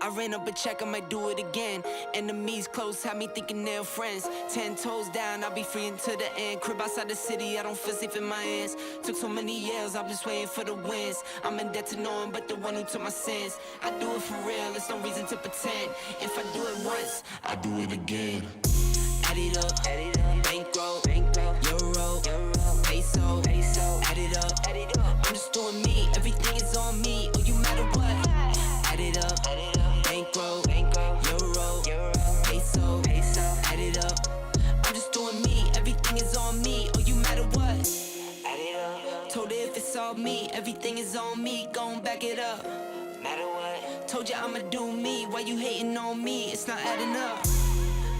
I ran up a check, I might do it again. Enemies close, had me thinking they're friends. 10 toes down, I'll be free until the end. Crib outside the city, I don't feel safe in my hands. Took so many years, I'm just waiting for the wins. I'm in debt to no one but the one who took my sins. I do it for real, there's no reason to pretend. If I do it once, I do it again. Add it up, bankroll, euro, peso, add it up. I'm just doing me, everything is on me. Oh, you matter what? Add it up, bankroll, euro, peso, add it up. I'm just doing me, everything is on me. Oh, you matter what? Add it up. Told her if it's all me, everything is on me. Gon' back it up. Matter what? Told you I'ma do me. Why you hating on me? It's not adding up.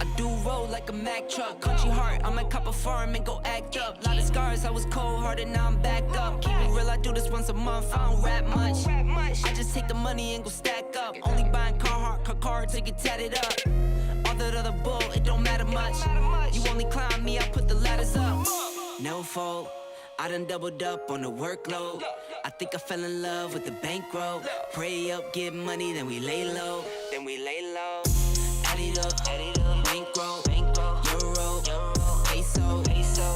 I do roll like a Mack truck, country heart, I might cop a farm and go act up. Lot of scars, I was cold-hearted, now I'm back up. Keep it real, I do this once a month, I don't rap much. I just take the money and go stack up. Only buying car to get tatted up. All that other bull, it don't matter much. You only climb me, I put the ladders up. No fault, I done doubled up on the workload. I think I fell in love with the bankroll. Pray up, get money, then we lay low. Add it up, bankroll, euro, peso,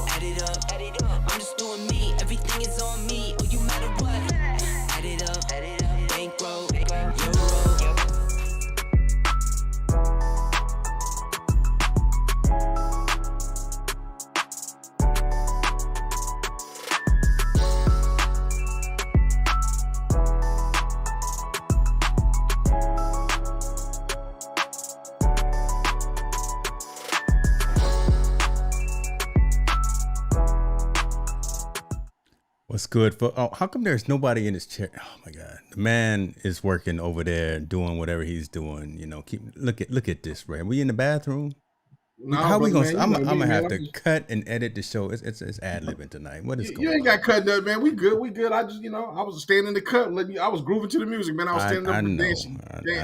add it up. I'm just doing me, everything is on me. Oh, you matter what? Add it up, bankroll, euro. What's good? How come there's nobody in his chair? Oh my God, the man is working over there doing whatever he's doing. You know, look at this, right? We in the bathroom. No, how we gonna? man, I'm gonna have to cut and edit the show. It's ad libbing tonight. What is going on? You ain't got cut up, man. We good. I just, I was standing in the cut. I was grooving to the music, man. I was standing up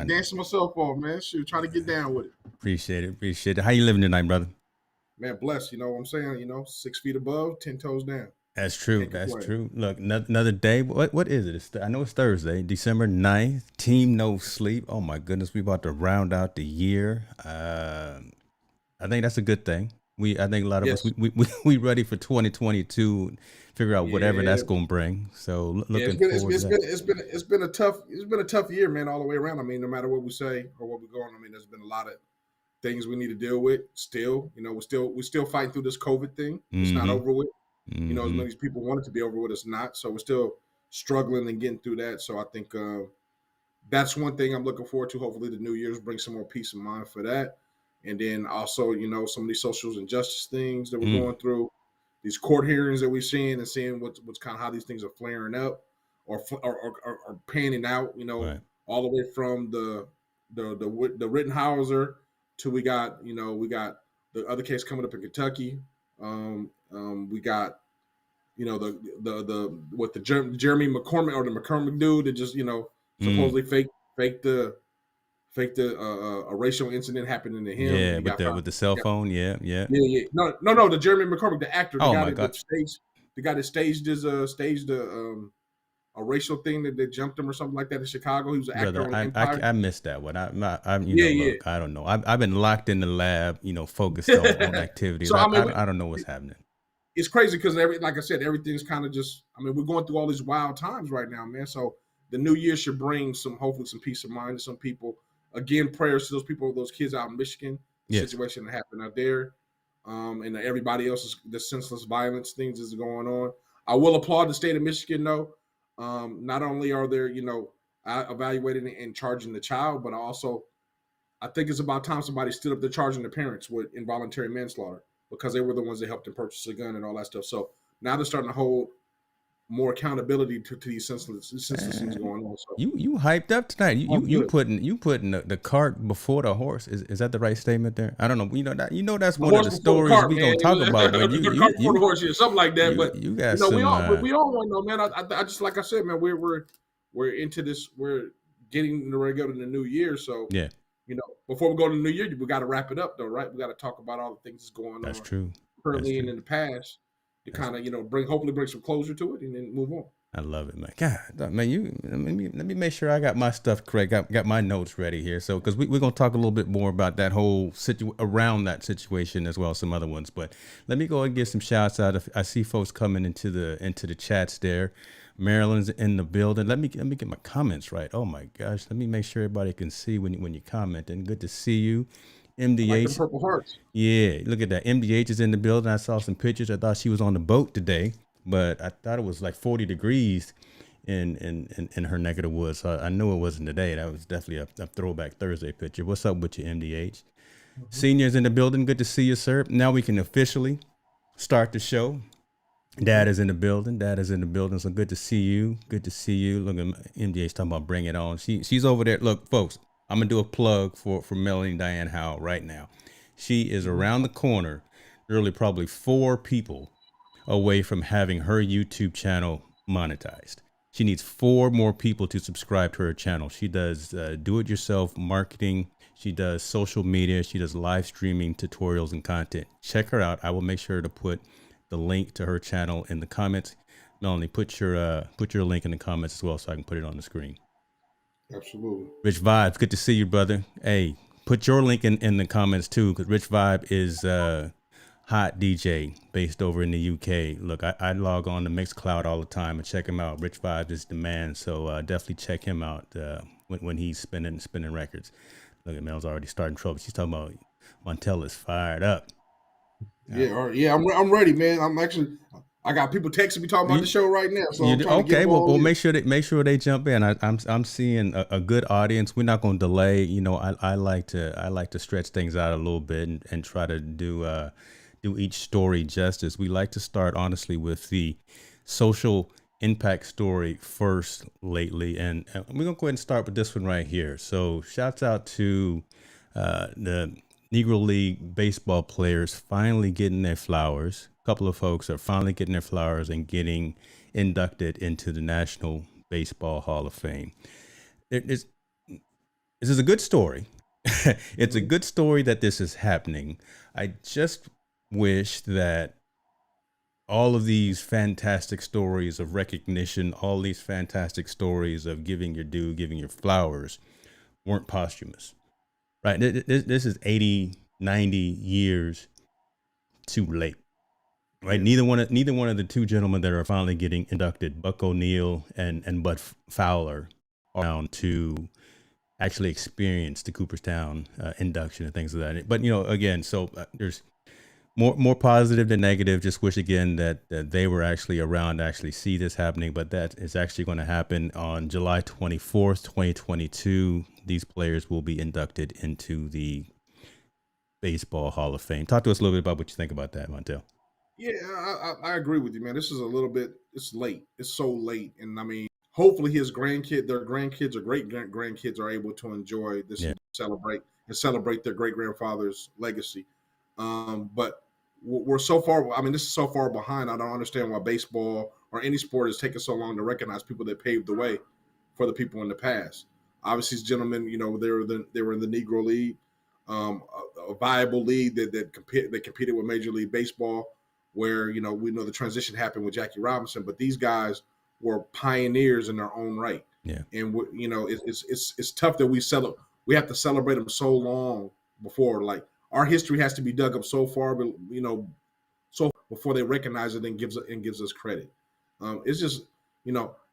dancing myself off, man. Shoot, trying to get down with it. Appreciate it. How you living tonight, brother? Man, blessed. You know what I'm saying? 6 feet above, 10 toes down. That's true. That's true. Look, another day. What is it? I know it's Thursday, December 9th. Team No Sleep. Oh my goodness, we about to round out the year. I think that's a good thing. I think a lot of us we ready for 2022. Figure out whatever that's gonna bring. So looking forward to that. It's been a tough year, man, all the way around. I mean, no matter what we say or what we're going, I mean, there's been a lot of things we need to deal with. Still, we're still fighting through this COVID thing. It's not over with. As many people want it to be over with, it's not. So we're still struggling and getting through that. So I think that's one thing I'm looking forward to. Hopefully the New Year's brings some more peace of mind for that. And then also, some of these social injustice things that we're going through, these court hearings that we're seeing and seeing what's kind of how these things are flaring up or panning out, right. All the way from the Rittenhouser to we got the other case coming up in Kentucky. We got, the Jeremy McCormick or the McCormick dude that just, supposedly faked a racial incident happening to him. Yeah, with the cell phone. Yeah. No, the Jeremy McCormick, the actor, the guy that staged a racial thing that they jumped him or something like that in Chicago. He was an actor on Empire. I missed that one. Look, I don't know. I've been locked in the lab, focused on activities. So, I don't know what's happening. It's crazy because like I said, everything's kind of just. I mean, we're going through all these wild times right now, man. So the new year should bring hopefully some peace of mind to some people. Again, prayers to those people, those kids out in Michigan, the situation that happened out there, and everybody else's the senseless violence things is going on. I will applaud the state of Michigan, though. Not only are they, evaluating and charging the child, but also I think it's about time somebody stood up to charging the parents with involuntary manslaughter because they were the ones that helped him purchase a gun and all that stuff. So now they're starting to hold more accountability to these senseless things going on. So you hyped up tonight. You putting the cart before the horse. Is that the right statement there? I don't know. That's one of the stories we're gonna talk about. But the cart before the horse, something like that. But you got we all want to know, man. I just like I said, man, we're into this. We're getting ready to go to the new year. So yeah. Before we go to the new year, we got to wrap it up, though, right? We got to talk about all the things that's going on. That's true. Currently and in the past. to kind of hopefully bring some closure to it and then move on. I love it, man. God, man, let me make sure I got my stuff correct. Got my notes ready here. So, because we're gonna talk a little bit more about that whole around that situation as well as some other ones. But let me go and get some shouts out. I see folks coming into the chats there. Maryland's in the building. Let me get my comments right. Oh my gosh, let me make sure everybody can see when you comment. And good to see you. MDH, like the Purple Hearts. Yeah, look at that. MDH is in the building. I saw some pictures. I thought she was on the boat today, but I thought it was like 40 degrees in her neck of the woods. So I knew it wasn't today. That was definitely a throwback Thursday picture. What's up with you, MDH? Seniors in the building. Good to see you, sir. Now we can officially start the show. Dad is in the building. So good to see you. Good to see you. Look at MDH talking about bring it on. She's over there. Look, folks, I'm going to do a plug for Melanie Diane Howell right now. She is around the corner, literally probably 4 people away from having her YouTube channel monetized. She needs 4 more people to subscribe to her channel. She does do-it-yourself marketing. She does social media. She does live streaming tutorials and content. Check her out. I will make sure to put the link to her channel in the comments. Melanie, put your link in the comments as well so I can put it on the screen. Absolutely. Rich Vibes, good to see you, brother. Hey, put your link in the comments too, because Rich Vibe is hot DJ based over in the UK. Look, I log on to Mixcloud all the time and check him out. Rich Vibe is the man, so definitely check him out when he's spinning records. Look at Mel's already starting trouble. She's talking about Montel is fired up. Yeah, I'm ready, man. I got people texting me talking about the show right now. So okay, well, make sure they jump in. I'm seeing a good audience. We're not going to delay. I like to stretch things out a little bit and try to do each story justice. We like to start honestly with the social impact story first lately, and we're gonna go ahead and start with this one right here. So, shouts out to the Negro League baseball players finally getting their flowers. A couple of folks are finally getting their flowers and getting inducted into the National Baseball Hall of Fame. This is a good story. It's a good story that this is happening. I just wish that all of these fantastic stories of recognition, all these fantastic stories of giving your due, giving your flowers, weren't posthumous. Right, this is 80, 90 years too late. Right, neither one of the 2 gentlemen that are finally getting inducted, Buck O'Neil and Bud Fowler, are down to actually experience the Cooperstown induction and things of that. But again, so there's more positive than negative. Just wish again that they were actually around to actually see this happening. But that is actually going to happen on July 24th, 2022. These players will be inducted into the Baseball Hall of Fame. Talk to us a little bit about what you think about that, Montel. Yeah, I agree with you, man. This is a little bit, it's late. It's so late. And I mean, hopefully their grandkids or great grandkids are able to enjoy this and celebrate their great grandfather's legacy. But we're so far, I mean, this is so far behind. I don't understand why baseball or any sport is taking so long to recognize people that paved the way for the people in the past. Obviously, these gentlemen, they were in the Negro League, a viable league that competed with Major League Baseball, where we know the transition happened with Jackie Robinson, but these guys were pioneers in their own right. Yeah, and it's tough that we have to celebrate them so long before, like, our history has to be dug up so far, so before they recognize it and gives us credit. It's just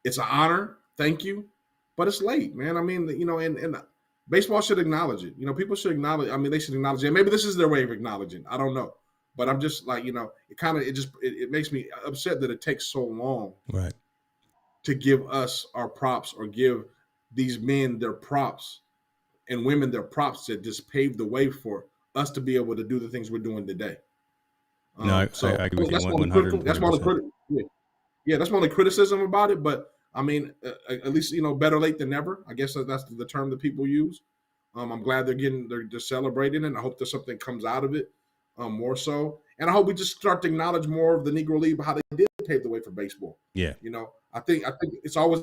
it's an honor, thank you, but it's late, man. I mean, and baseball should acknowledge it. People should acknowledge. I mean, they should acknowledge it. Maybe this is their way of acknowledging. I don't know, but I'm just like, it makes me upset that it takes so long, right, to give us our props or give these men their props and women their props that just paved the way for us to be able to do the things we're doing today. No, I agree with you 100%. That's my only criticism about it. But I mean, at least better late than never. I guess that's the term that people use. I'm glad they're celebrating it, and I hope that something comes out of it, more so. And I hope we just start to acknowledge more of the Negro League, how they did pave the way for baseball. Yeah, I think it's always,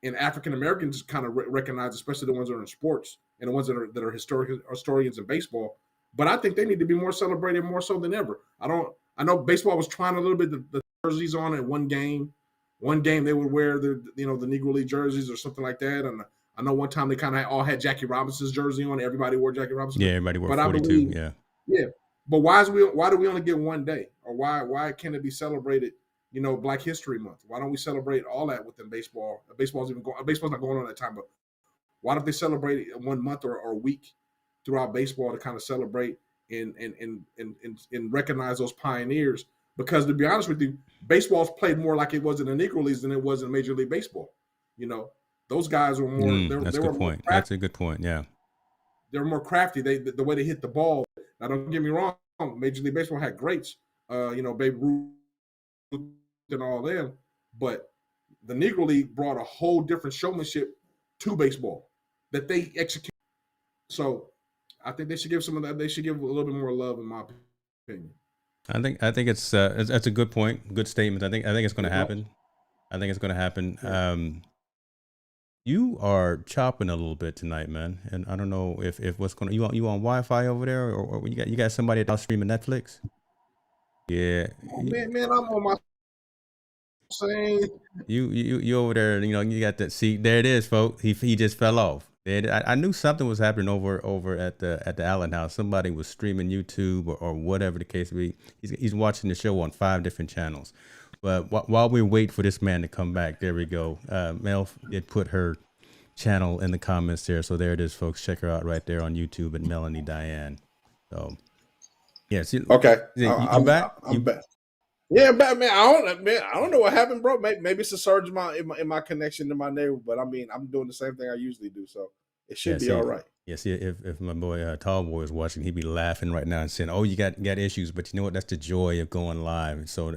and African Americans kind of recognize, especially the ones that are in sports and the ones that are historians in baseball. But I think they need to be more celebrated, more so than ever. I I know baseball was trying a little bit the jerseys on at one game. One game they would wear the Negro League jerseys or something like that. And I know one time they kind of all had Jackie Robinson's jersey on. Everybody wore Jackie Robinson. Yeah, everybody wore but 42. I believe, yeah. But why do we only get one day? Or why can't it be celebrated? Black History Month. Why don't we celebrate all that within baseball? Baseball's not going on at that time, but why don't they celebrate it 1 month or a week throughout baseball to kind of celebrate and recognize those pioneers? Because to be honest with you, baseball's played more like it was in the Negro Leagues than it was in Major League Baseball. Those guys were more. That's a good point. That's a good point. Yeah, they were more crafty. The way they hit the ball. Now, don't get me wrong. Major League Baseball had greats. Babe Ruth and all them, but the Negro League brought a whole different showmanship to baseball that they execute. So I think they should give some of that. They should give a little bit more love, in my opinion. I think it's that's a good point, good statement. I think it's going to happen. I think it's going to happen. Yeah. You are chopping a little bit tonight, man, and I don't know if what's going on. You on Wi-Fi over there, or you got somebody that's streaming Netflix? Yeah. Oh, man, I'm on my. Saying you over there, you got that. See, there it is, folks. He just fell off. I knew something was happening over at the Allen house. Somebody was streaming YouTube or whatever the case may be. He's watching the show on 5 different channels. But while we wait for this man to come back, there we go. Mel did put her channel in the comments there, so there it is, folks. Check her out right there on YouTube at Melanie Diane. So yeah, okay. I'm back. I'm back. Yeah, man. I don't know what happened, bro. Maybe it's a surge in my connection to my neighbor, but I mean, I'm doing the same thing I usually do, so it should be all right. Yeah, see, if my boy Tall Boy is watching, he'd be laughing right now and saying, "Oh, you got issues," but you know what? That's the joy of going live. And so,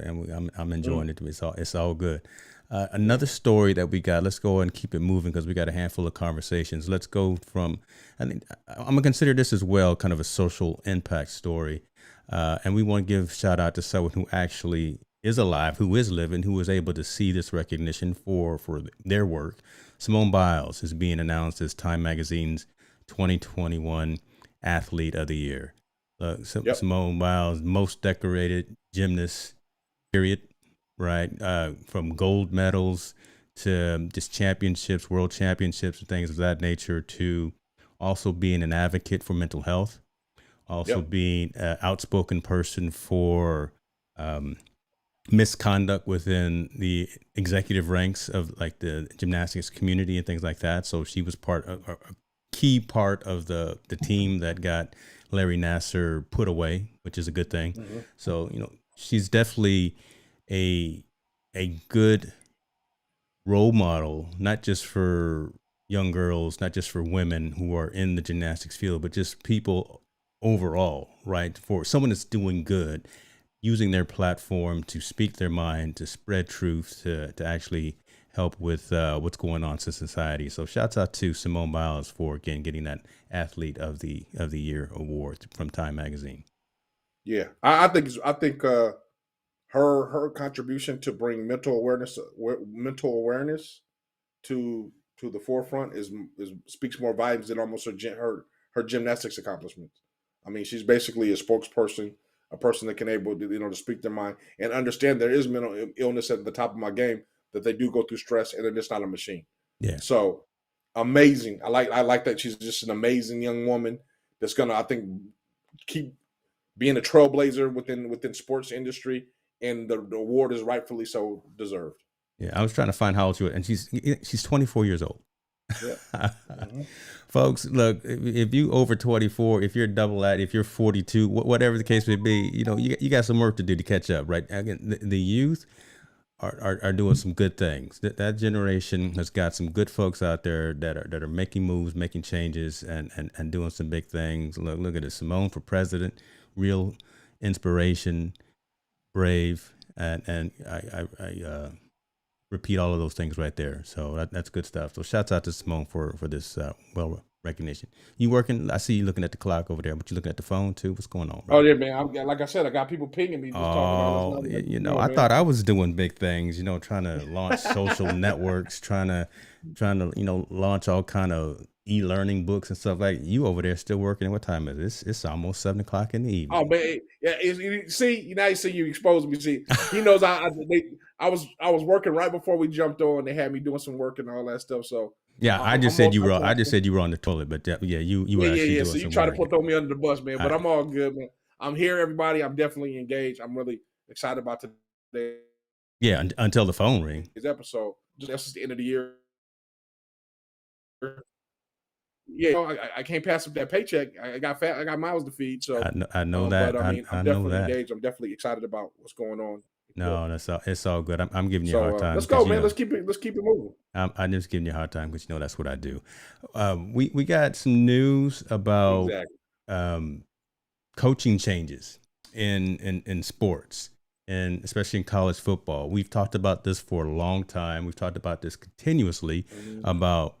I'm enjoying it. It's all good. Another story that we got. Let's go and keep it moving because we got a handful of conversations. Let's go from. I think I'm gonna consider this as well, kind of a social impact story. And we want to give shout out to someone who actually is alive, who is living, who was able to see this recognition for their work. Simone Biles is being announced as Time Magazine's 2021 Athlete of the Year. Simone Biles, most decorated gymnast, period, right? From gold medals to just championships, world championships, and things of that nature, to also being an advocate for mental health. Also being an outspoken person for misconduct within the executive ranks of like the gymnastics community and things like that. So she was a key part of the team that got Larry Nassar put away, which is a good thing. Mm-hmm. So, she's definitely a good role model, not just for young girls, not just for women who are in the gymnastics field, but just people overall, right? For someone that's doing good, using their platform to speak their mind, to spread truth, to actually help with what's going on in society. So shouts out to Simone Biles for again getting that Athlete of the Year award from Time Magazine. Yeah, I think her contribution to bring mental awareness to the forefront is speaks more volumes than almost her gymnastics accomplishments. I mean, she's basically a spokesperson, a person that can able to, to speak their mind and understand there is mental illness at the top of my game, that they do go through stress and they're just not a machine. Yeah. So amazing. I like that she's just an amazing young woman that's gonna, I think, keep being a trailblazer within sports industry, and the award is rightfully so deserved. Yeah, I was trying to find how old she was, and she's 24 years old. Yeah. Mm-hmm. Folks, look, if you over 24, if you're double that, if you're 42, whatever the case may be, you got some work to do to catch up, right? Again, the youth are doing some good things. That generation has got some good folks out there that are making moves, making changes, and doing some big things. Look at it, Simone for president, real inspiration, brave, and I repeat all of those things right there. So that's good stuff. So shouts out to Simone for this well recognition. You working? I see you looking at the clock over there, but you looking at the phone too. What's going on, bro? Oh yeah, man. Like I said, I got people pinging me. Just talking about I thought I was doing big things. Trying to launch social networks, trying to launch all kind of e-learning books and stuff like you over there still working. What time is it? It's almost 7 o'clock in the Oh evening. man, yeah. Now you see you exposed me. See, he knows I was working right before we jumped on. They had me doing some work and all that stuff. So Yeah, I just I'm said you were. I just multitasking. said you were on the toilet, but yeah, you were actually Yeah. doing So you some try to work. throw me under the bus, man, but I, I'm all good, man. I'm here, everybody. I'm definitely engaged. I'm really excited about today's yeah, until the phone ring. episode. That's just the end of the year. Yeah, I can't pass up that paycheck. I got miles to feed. So, I know but that. I mean, I I'm know definitely that. engaged. I'm definitely excited about what's going on. No, it's all good. I'm giving you a hard So time let's go, because man. Let's keep it moving. I'm just giving you a hard time because that's what I do. We got some news about Exactly. coaching changes in sports, and especially in college football. We've talked about this for a long time. We've talked about this continuously about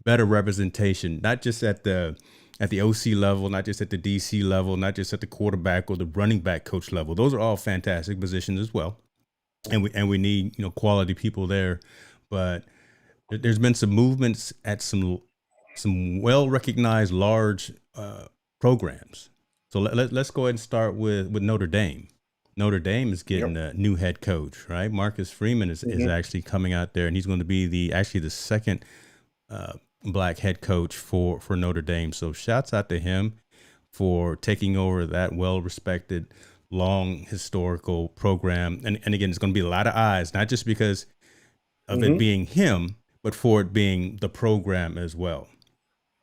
better representation, not just at the OC level, not just at the DC level, not just at the quarterback or the running back coach level. Those are all fantastic positions as well, and we need quality people there. But there's been some movements at some well recognized large programs. So let's go ahead and start with Notre Dame. Notre Dame is getting a new head coach, right? Marcus Freeman is actually coming out there, and he's going to be the second black head coach for Notre Dame. So shouts out to him for taking over that well-respected, long historical program. And again, it's going to be a lot of eyes, not just because of it being him, but for it being the program as well.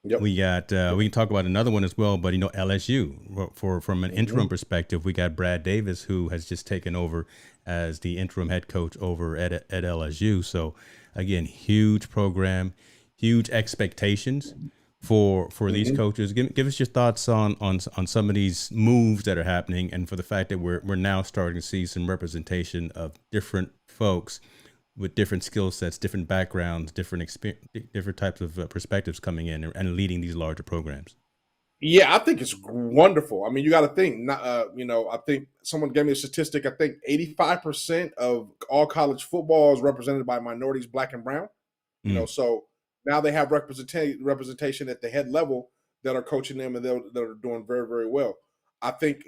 We got we can talk about another one as well, but LSU from an interim perspective, we got Brad Davis, who has just taken over as the interim head coach over at LSU. So again, huge program, huge expectations for these coaches. Give us your thoughts on some of these moves that are happening, and for the fact that we're now starting to see some representation of different folks with different skill sets, different backgrounds, different types of perspectives coming in and leading these larger programs. Yeah, I think it's wonderful. I mean, you got to think. I think someone gave me a statistic. I think 85% of all college football is represented by minorities, black and brown. So now they have representation at the head level that are coaching them and that are doing very, very well. I think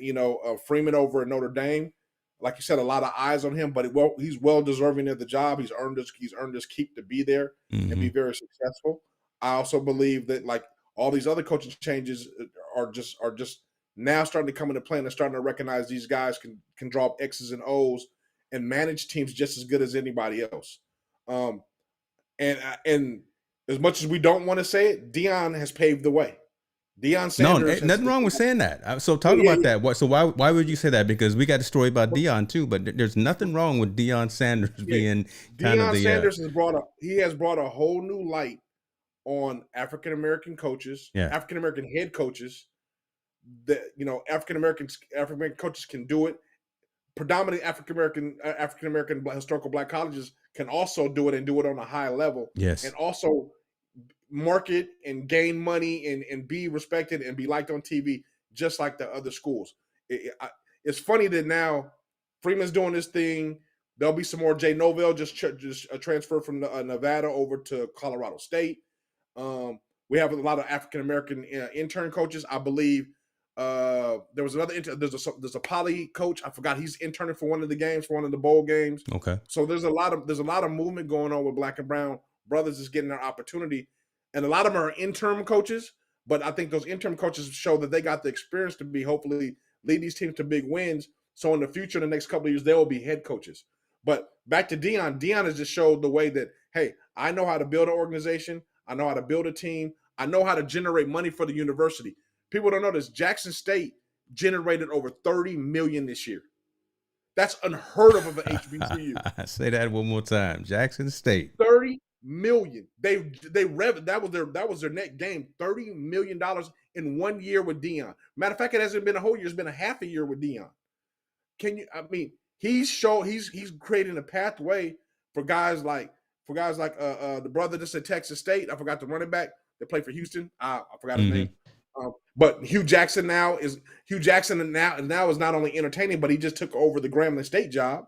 Freeman over at Notre Dame, like you said, a lot of eyes on him, but he's well deserving of the job. He's earned his keep to be there and be very successful. I also believe that like all these other coaching changes are just now starting to come into play, and they're starting to recognize these guys can draw up X's and O's and manage teams just as good as anybody else. And as much as we don't want to say it, Deion has paved the way. Deion Sanders. No, nothing wrong with saying that. So talk about that. So why would you say that? Because we got a story about Deion too, but there's nothing wrong with Deion Sanders being kind of the. Deion Sanders has brought a whole new light on African American coaches, African American head coaches. That African American coaches can do it. Predominantly African American historical black colleges can also do it and do it on a high level. Yes, and also market and gain money and be respected and be liked on TV just like the other schools. It's funny that now Freeman's doing this thing. There'll be some more. Jay Novell just transfer from Nevada over to Colorado State. We have a lot of African American intern coaches. I believe there was another there's a poly coach. I forgot he's interning for one of the games, for one of the bowl games. Okay. So there's a lot of movement going on with black and brown brothers is getting their opportunity. And a lot of them are interim coaches, but I think those interim coaches show that they got the experience to be hopefully lead these teams to big wins. So in the future, in the next couple of years, they will be head coaches. But back to Deion. Deion has just showed the way that, hey, I know how to build an organization. I know how to build a team. I know how to generate money for the university. People don't know this. Jackson State generated over $30 million this year. That's unheard of an HBCU. Say that one more time. Jackson State. $30 million. That was their net gain. $30 million in 1 year with Deion. Matter of fact, it hasn't been a whole year. It's been a half a year with Deion. He's creating a pathway for guys like the brother that's at Texas State. I forgot the running back that played for Houston. I forgot his name. But Hugh Jackson now is not only entertaining, but he just took over the Grambling State job.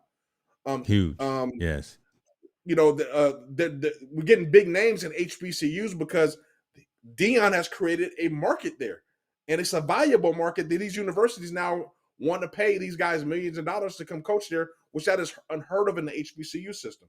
Huge. Yes. We're getting big names in HBCUs because Deion has created a market there, and it's a valuable market that these universities now want to pay these guys millions of dollars to come coach there, which that is unheard of in the HBCU system.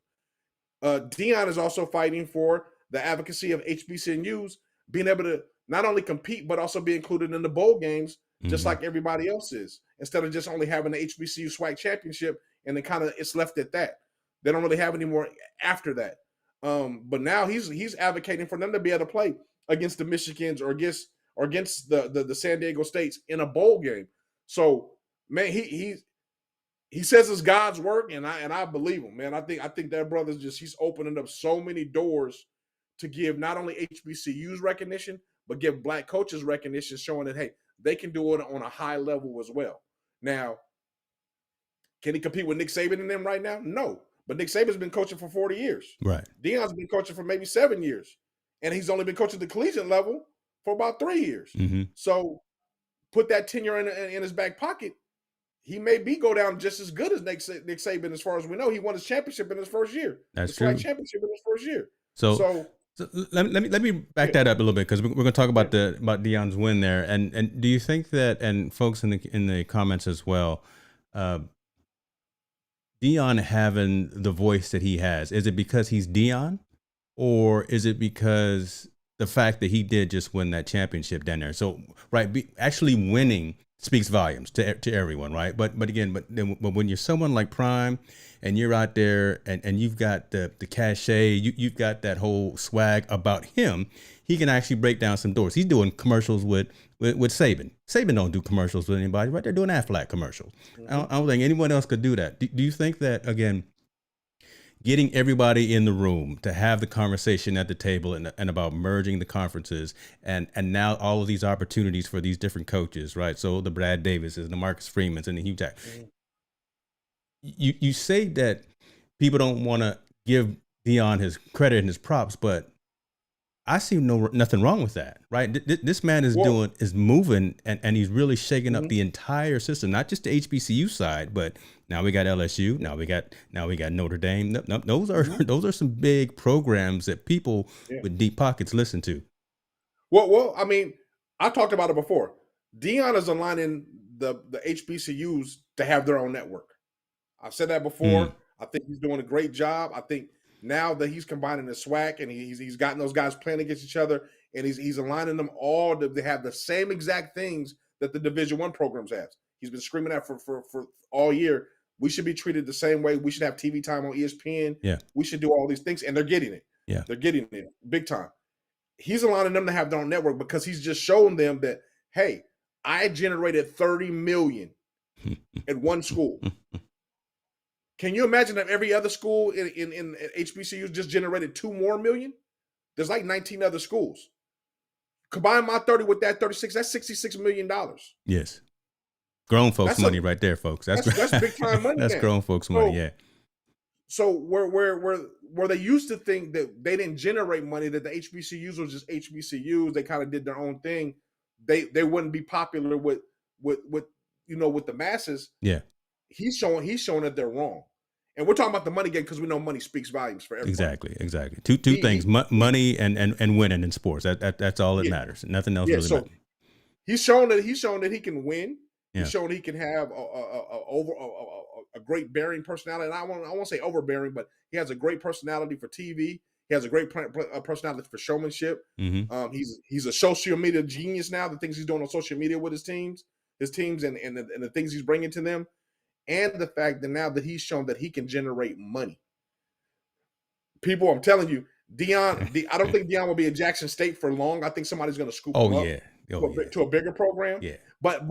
Deion is also fighting for the advocacy of HBCUs being able to not only compete but also be included in the bowl games, just like everybody else is, instead of just only having the HBCU SWAC championship and then kind of it's left at that. They don't really have any more after that. But now he's advocating for them to be able to play against the Michigans or against the San Diego States in a bowl game. So man, he says it's God's work, and I believe him, man. I think that brother's he's opening up so many doors to give not only HBCUs recognition, but give black coaches recognition, showing that hey, they can do it on a high level as well. Now, can he compete with Nick Saban and them right now? No. But Nick Saban's been coaching for 40 years. Right. Deion's been coaching for maybe 7 years. And he's only been coaching the collegiate level for about 3 years. So put that tenure in his back pocket. He may go down just as good as Nick Saban as far as we know. He won his championship in his first year. That's true. Championship in his first year. So let me back that up a little bit, because we're going to talk about about Deion's win there. And do you think that, and folks in the comments as well, Deion having the voice that he has, is it because he's Deion, or is it because the fact that he did just win that championship down there? So actually winning speaks volumes to everyone, right? But when you're someone like Prime and you're out there and you've got the cachet, you've got that whole swag about him, he can actually break down some doors. He's doing commercials with Saban. Saban don't do commercials with anybody, right? They're doing Aflac commercials. I don't think anyone else could do that. Do you think that, again, getting everybody in the room to have the conversation at the table and about merging the conferences and now all of these opportunities for these different coaches, right? So the Brad Davises and the Marcus Freemans and the Hugh Jack. You say that people don't want to give Deion his credit and his props, but I see nothing wrong with that, right? This man is moving and he's really shaking up the entire system, not just the HBCU side, but now we got LSU, now we got Notre Dame. Those are some big programs that people with deep pockets listen to. Well, I mean, I talked about it before. Deion is aligning the HBCUs to have their own network. I've said that before. I think he's doing a great job. I think now that he's combining the SWAC and he's gotten those guys playing against each other, and he's aligning them all to have the same exact things that the Division I programs have. He's been screaming that for all year. We should be treated the same way. We should have TV time on ESPN. Yeah. We should do all these things, and they're getting it. Yeah. They're getting it big time. He's aligning them to have their own network because he's just showing them that, hey, I generated $30 million at one school. Can you imagine if every other school in HBCUs just generated $2 more million? There's like 19 other schools. Combine my 30 with that 36, that's $66 million. Yes. Grown folks money right there, folks. That's big time money. That's grown folks money, yeah. So where they used to think that they didn't generate money, that the HBCUs was just HBCUs, they kind of did their own thing, they wouldn't be popular with the masses. Yeah. He's showing that they're wrong. And we're talking about the money game because we know money speaks volumes for everybody. Exactly. Two things: money and winning in sports. That's all that matters. Nothing else really matters. He's shown that he can win. Yeah. He's shown he can have a great bearing personality. And I won't say overbearing, but he has a great personality for TV. He has a great personality for showmanship. He's a social media genius now. The things he's doing on social media with his teams and the things he's bringing to them. And the fact that now that he's shown that he can generate money. People, I'm telling you, Deion, I don't think Deion will be at Jackson State for long. I think somebody's going to scoop him up to a bigger program. Yeah. But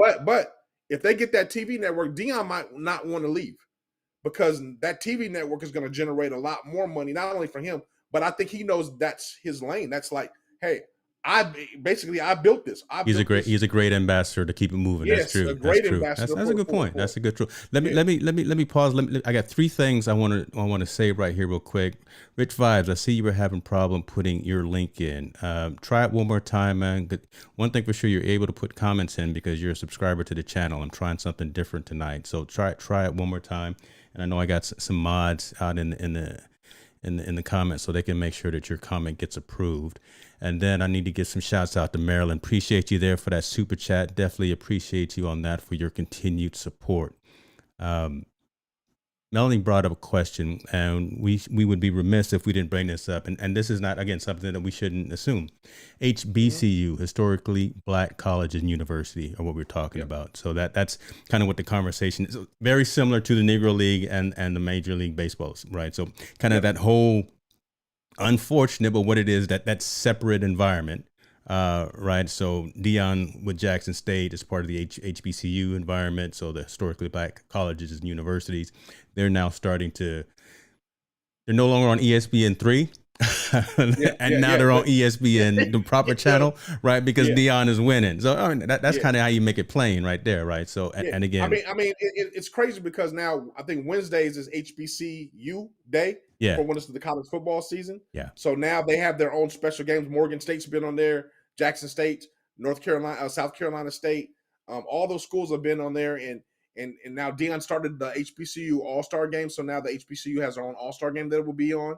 if they get that TV network, Deion might not want to leave because that TV network is going to generate a lot more money, not only for him, but I think he knows that's his lane. That's like, hey, I built this. He's a great ambassador to keep it moving. Yes, that's true. A great that's true. Ambassador that's a good point. That's a good truth. Let me pause. I got three things I want to say right here real quick. Rich Vibes, I see you were having problem putting your link in. Try it one more time, man. One thing for sure, you're able to put comments in because you're a subscriber to the channel. I'm trying something different tonight, so try it one more time. And I know I got some mods out in in the comments so they can make sure that your comment gets approved. And then I need to get some shouts out to Marilyn. Appreciate you there for that super chat. Definitely appreciate you on that for your continued support. Melanie brought up a question, and we would be remiss if we didn't bring this up. And this is not, again, something that we shouldn't assume. HBCU, historically Black college and university, are what we're talking about. So that's kind of what the conversation is. Very similar to the Negro League and the Major League Baseballs, right? So kind of that whole unfortunate, but what it is, that separate environment. Right. So Deion with Jackson State is part of the HBCU environment. So the historically Black colleges and universities, they're now starting to, they're no longer on ESPN3. Now they're on ESPN, the proper channel, right? Because Deion is winning. So I mean, that's kind of how you make it plain right there, right? So and again, I mean, it's crazy because now I think Wednesdays is HBCU day for when it's the college football season. Yeah. So now they have their own special games. Morgan State's been on there, Jackson State, North Carolina, South Carolina State. All those schools have been on there, and now Deion started the HBCU All-Star game. So now the HBCU has their own All-Star game that it will be on.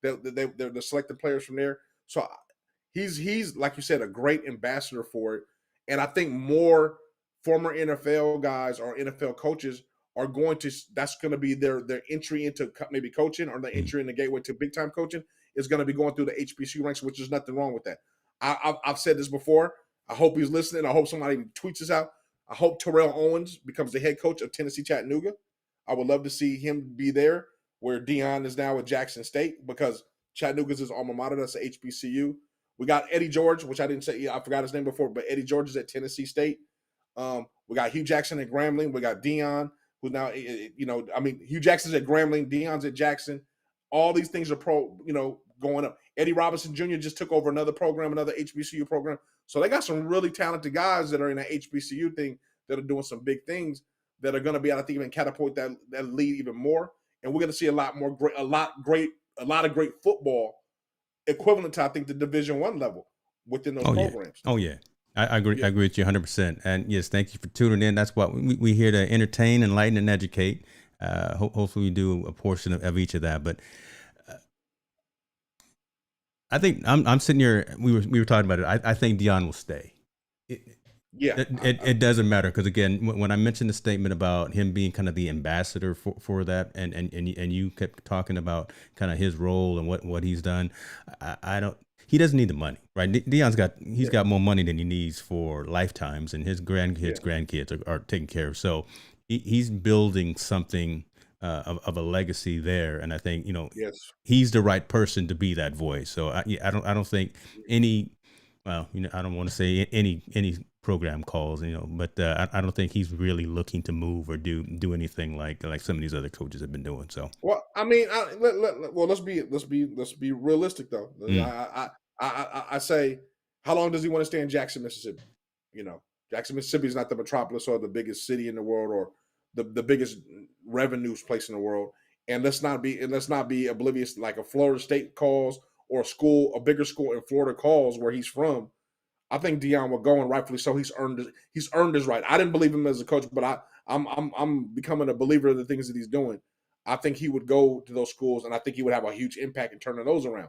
They're the selected players from there. So he's like you said, a great ambassador for it. And I think more former NFL guys or NFL coaches are going to, that's going to be their entry into maybe coaching, or the entry in the gateway to big time coaching is going to be going through the HBCU ranks, which is nothing wrong with that. I've said this before. I hope he's listening. I hope somebody tweets this out. I hope Terrell Owens becomes the head coach of Tennessee Chattanooga. I would love to see him be there where Deion is now with Jackson State, because Chattanooga's his alma mater. That's a HBCU. We got Eddie George, which I didn't say. I forgot his name before, but Eddie George is at Tennessee State. We got Hugh Jackson at Grambling. We got Deion, who now, Hugh Jackson's at Grambling. Deion's at Jackson. All these things are going up. Eddie Robinson Jr. just took over another program, another HBCU program. So they got some really talented guys that are in that HBCU thing that are doing some big things that are going to be, I think, even catapult that lead even more. And we're going to see a lot of great football equivalent to, I think, the Division I level within those programs. Oh yeah, I agree. I agree with you 100%. And yes, thank you for tuning in. That's what we here to entertain, enlighten, and educate. Hopefully, we do a portion of each of that. But I think I'm sitting here. We were talking about it. I think Deion will stay. It doesn't matter, because again, when I mentioned the statement about him being kind of the ambassador for that, and you kept talking about kind of his role and what he's done, he doesn't need the money, right? Deion's got more money than he needs for lifetimes, and his grandkids are taken care of. So he's building something of a legacy there, and I think he's the right person to be that voice. So I don't think any. Well, I don't want to say any program calls, but I don't think he's really looking to move or do anything like some of these other coaches have been doing. So, well, I mean, let's be realistic though. I say, how long does he want to stay in Jackson, Mississippi? Jackson, Mississippi is not the metropolis or the biggest city in the world or the biggest revenues place in the world. And let's not be oblivious, like a Florida State calls, or a bigger school in Florida calls where he's from. I think Deion will go, and rightfully so. He's earned his right. I didn't believe him as a coach, but I'm becoming a believer of the things that he's doing. I think he would go to those schools, and I think he would have a huge impact in turning those around.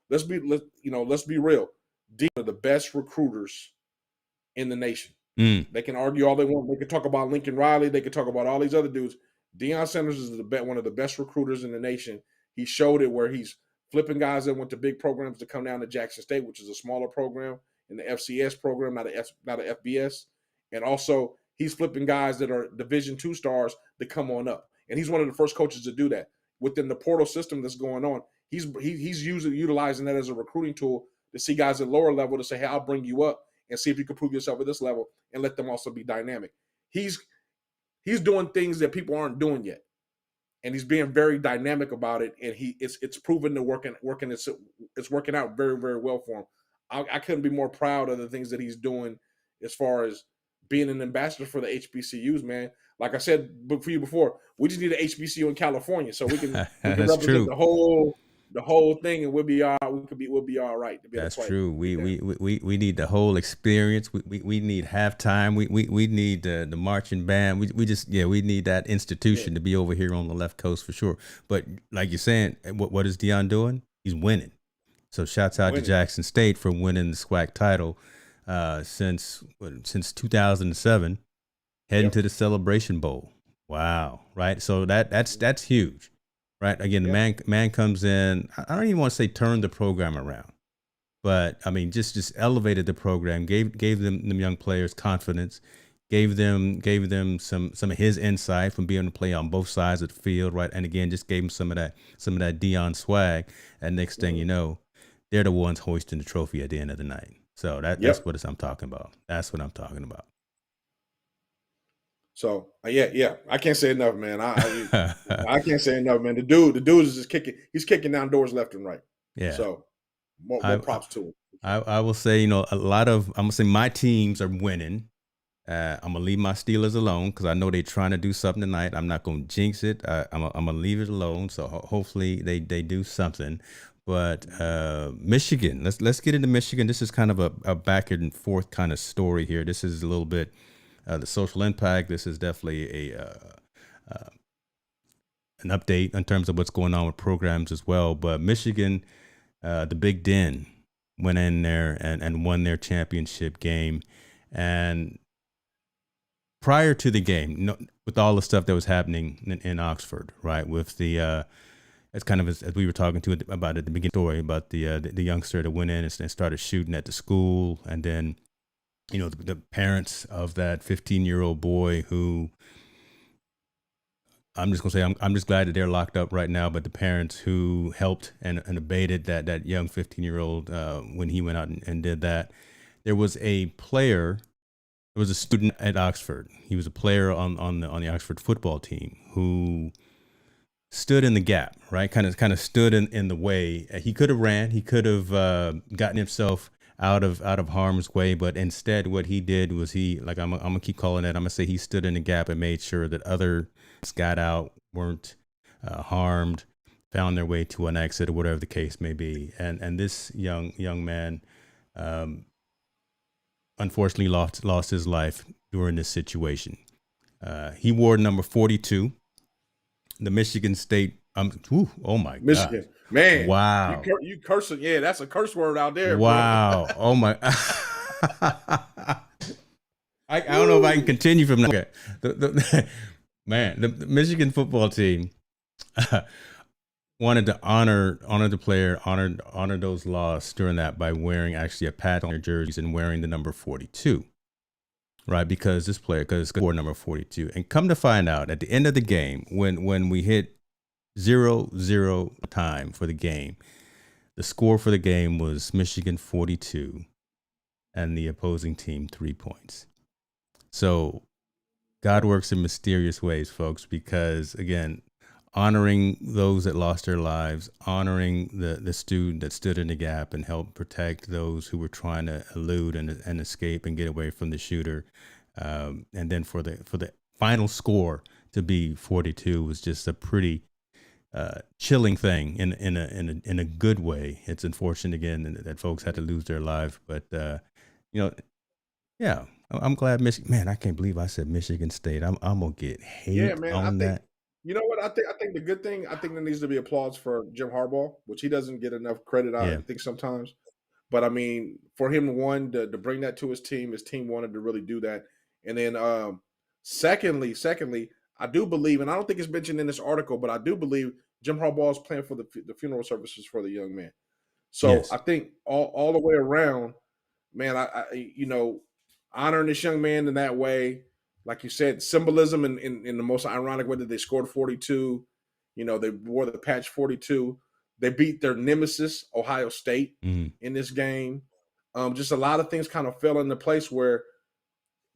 Let's be real. Deion are the best recruiters in the nation. They can argue all they want. They can talk about Lincoln Riley. They can talk about all these other dudes. Deion Sanders is one of the best recruiters in the nation. He showed it where he's flipping guys that went to big programs to come down to Jackson State, which is a smaller program, in the FCS program, not a FBS. And also, he's flipping guys that are Division II stars to come on up. And he's one of the first coaches to do that. Within the portal system that's going on, he's utilizing that as a recruiting tool to see guys at lower level to say, hey, I'll bring you up and see if you can prove yourself at this level, and let them also be dynamic. He's doing things that people aren't doing yet. And he's being very dynamic about it, and it's proven to working. It's working out very, very well for him. I couldn't be more proud of the things that he's doing as far as being an ambassador for the HBCUs, man. Like I said for you before, we just need an HBCU in California so we can represent the whole the whole thing, and we'll be all right to be able to That's play. true. We need the whole experience. We need halftime. We need the marching band. We need that institution to be over here on the left coast for sure. But like you're saying, what is Deion doing? He's winning. So shouts out to Jackson State for winning the SWAC title since 2007, heading to the Celebration Bowl. Wow, right? So that's huge, right? Again, the man comes in. I don't even want to say turn the program around, but I mean just elevated the program, gave them young players confidence, gave them some of his insight from being able to play on both sides of the field, right? And again, just gave them some of that Deion swag. And next thing you know, they're the ones hoisting the trophy at the end of the night. So that's what I'm talking about. That's what I'm talking about. So I can't say enough, man. I can't say enough, man. The dude is just kicking. He's kicking down doors left and right. Yeah. So more props to him. I will say, I'm gonna say my teams are winning. I'm gonna leave my Steelers alone because I know they're trying to do something tonight. I'm not gonna jinx it. I'm gonna leave it alone. So hopefully they do something. But Michigan, let's get into Michigan. This is kind of a back and forth kind of story here. This is a little bit the social impact. This is definitely an update in terms of what's going on with programs as well. But Michigan, the Big Den, went in there and won their championship game. And prior to the game, with all the stuff that was happening in Oxford, right, with the it's kind of as we were talking to about at the beginning story about the youngster that went in and started shooting at the school, and then the parents of that 15-year-old boy who I'm just gonna say I'm just glad that they're locked up right now, but the parents who helped and abated that young 15-year-old when he went out and did that. There was a player. There was a student at Oxford. He was a player on the Oxford football team who stood in the gap, right? Kind of stood in the way. He could have ran. He could have gotten himself out of harm's way, but instead, what he did was I'm gonna keep calling it. I'm gonna say he stood in the gap and made sure that others got out, weren't harmed, found their way to an exit or whatever the case may be. And this young man, unfortunately, lost his life during this situation. He wore number 42. The Michigan State. Oh my Michigan, God. Man! Wow! You cursing? Yeah, that's a curse word out there. Wow! Oh my! I don't know if I can continue from now. Okay. The Michigan football team wanted to honor the player, honor those lost during that by wearing actually a patch on their jerseys and wearing the number 42. Right, because this player, wore number 42, and come to find out, at the end of the game, when we hit 0-0 time for the game, the score for the game was Michigan 42, and the opposing team 3 points. So, God works in mysterious ways, folks. Because again, honoring those that lost their lives, honoring the student that stood in the gap and helped protect those who were trying to elude and escape and get away from the shooter. And then for the final score to be 42 was just a pretty chilling thing in a good way. It's unfortunate again that folks had to lose their lives, but yeah. I'm glad Michigan. Man, I can't believe I said Michigan State. I'm gonna get hate on that. You know what? I think the good thing. I think there needs to be applause for Jim Harbaugh, which he doesn't get enough credit. I think sometimes, but I mean, for him to bring that to his team wanted to really do that. And then, secondly, I do believe, and I don't think it's mentioned in this article, but I do believe Jim Harbaugh is playing for the funeral services for the young man. So I think all the way around, man, I honoring this young man in that way, like you said, symbolism in the most ironic way that they scored 42. They wore the patch 42. They beat their nemesis, Ohio State, in this game. Just a lot of things kind of fell into place where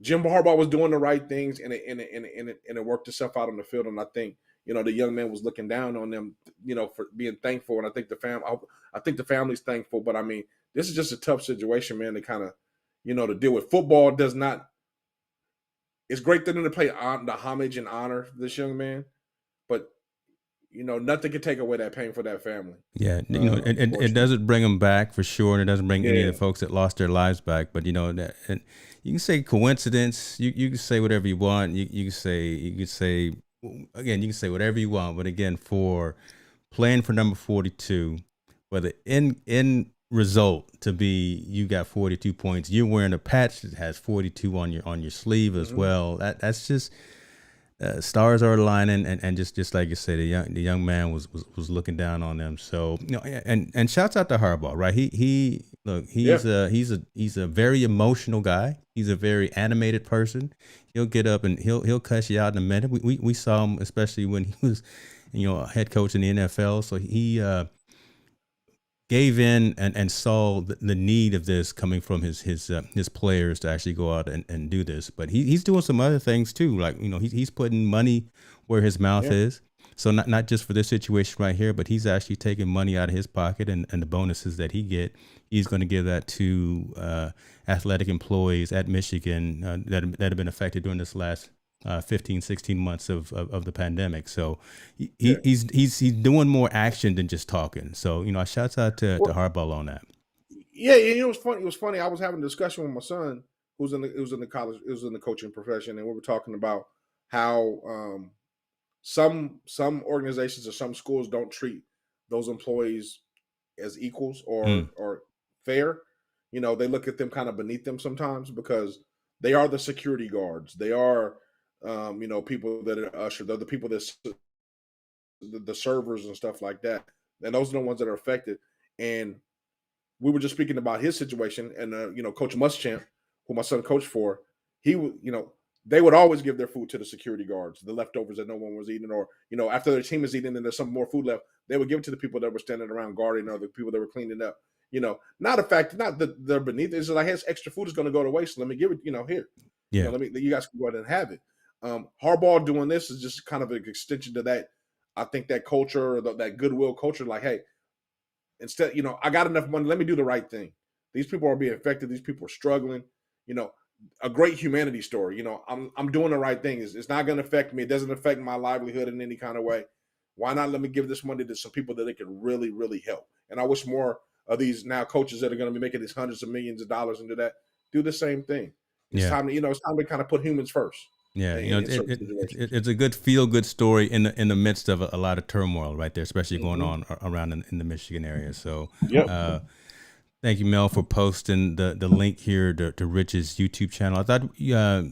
Jim Harbaugh was doing the right things, and it worked itself out on the field. And I think the young man was looking down on them, for being thankful. And I think the family's thankful. But I mean, this is just a tough situation, man, to kind of to deal with. Football does not. It's great for them to play the homage and honor this young man, but nothing can take away that pain for that family. Yeah, it doesn't bring them back for sure, and it doesn't bring any of the folks that lost their lives back. But that, and you can say coincidence. You can say whatever you want. You can say again, you can say whatever you want. But again, for playing for number 42, for the end result to be you got 42 points. You're wearing a patch that has 42 on your sleeve as well. That's just. Stars are aligning, and just like you said, the young man was looking down on them. So and shouts out to Harbaugh, right? He's a very emotional guy. He's a very animated person. He'll get up and he'll cuss you out in a minute. We saw him, especially when he was head coach in the NFL. So he gave in and saw the need of this coming from his players to actually go out and do this. But he's doing some other things too. Like, he's putting money where his mouth is. So not just for this situation right here, but he's actually taking money out of his pocket and the bonuses that he's going to give that to athletic employees at Michigan that have been affected during this last 15, 16 months of the pandemic. So he's doing more action than just talking. So, shouts out to Harbaugh on that. Yeah. It was funny. I was having a discussion with my son who's in the coaching profession. And we were talking about how some organizations or some schools don't treat those employees as equals or fair. They look at them kind of beneath them sometimes because they are the security guards. They are, people that are ushered. They're the people that the servers and stuff like that. And those are the ones that are affected. And we were just speaking about his situation. And Coach Muschamp, who my son coached for, he would, they would always give their food to the security guards, the leftovers that no one was eating, or after their team is eating and there's some more food left, they would give it to the people that were standing around guarding or the people that were cleaning up. Not that they're beneath. It's like, his extra food is going to go to waste. Let me give it, here. Yeah. You guys can go ahead and have it. Harbaugh doing this is just kind of an extension to that. I think that culture, or that goodwill culture, like, hey, instead, I got enough money. Let me do the right thing. These people are being affected. These people are struggling. A great humanity story. I'm doing the right thing. It's not going to affect me. It doesn't affect my livelihood in any kind of way. Why not let me give this money to some people that it can really, really help? And I wish more of these now coaches that are going to be making these hundreds of millions of dollars into that do the same thing. It's time to kind of put humans first. Yeah, it's a good feel-good story in the midst of a lot of turmoil right there, especially going on around in the Michigan area. So, thank you, Mel, for posting the link here to Rich's YouTube channel. I thought you were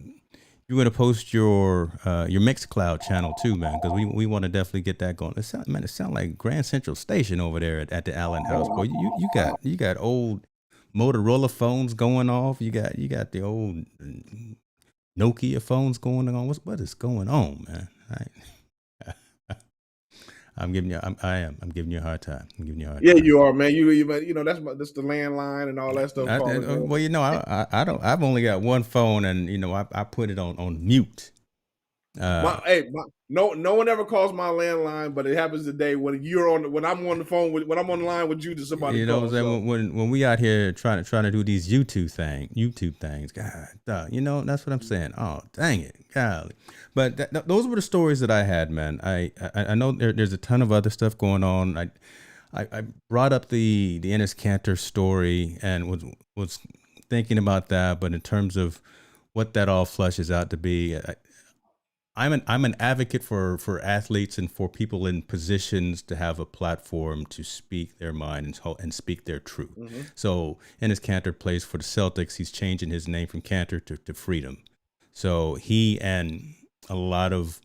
going to post your Mixcloud channel too, man, because we want to definitely get that going. It sounds like Grand Central Station over there at the Allen House, boy. You got old Motorola phones going off. You got the old Nokia phones going on. What is going on, man? I'm giving you a hard time. Yeah, you are, man. That's the landline and all that stuff. I've only got one phone, and I put it on mute. No one ever calls my landline, but it happens today when I'm on the phone when I'm on the line with you to somebody. When we out here trying to do these YouTube things, God, that's what I'm saying. Oh, dang it, golly. But those were the stories that I had, man. I know there's a ton of other stuff going on. I brought up the Enes Kanter story and was thinking about that, but in terms of what that all flushes out to be. I'm an advocate for athletes and for people in positions to have a platform to speak their mind and speak their truth. Mm-hmm. So Enes Kanter plays for the Celtics. He's changing his name from Kanter to Freedom. So he and a lot of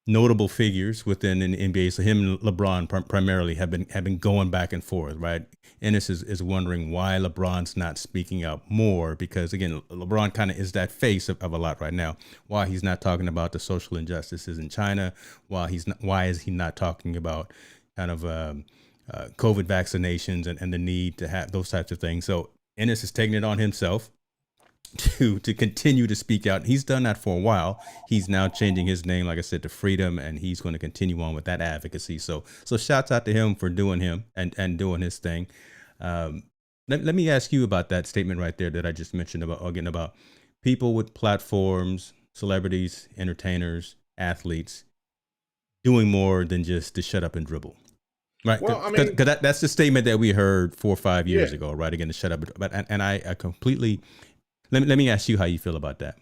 notable figures within an NBA, so him and LeBron primarily have been going back and forth, right? Ennis is wondering why LeBron's not speaking out more, because again, LeBron kind of is that face of a lot right now. Why he's not talking about the social injustices in China? Why is he not talking about kind of COVID vaccinations and the need to have those types of things? So Ennis is taking it on himself to continue to speak out. He's done that for a while. He's now changing his name, like I said, to Freedom, and he's going to continue on with that advocacy. So shouts out to him for doing him and doing his thing. Let me ask you about that statement right there that I just mentioned about people with platforms, celebrities, entertainers, athletes doing more than just to shut up and dribble. Right, Well, I because mean, that's the statement that we heard 4 or 5 yeah. years ago, right? Again, to shut up, but and I completely. Let me ask you how you feel about that.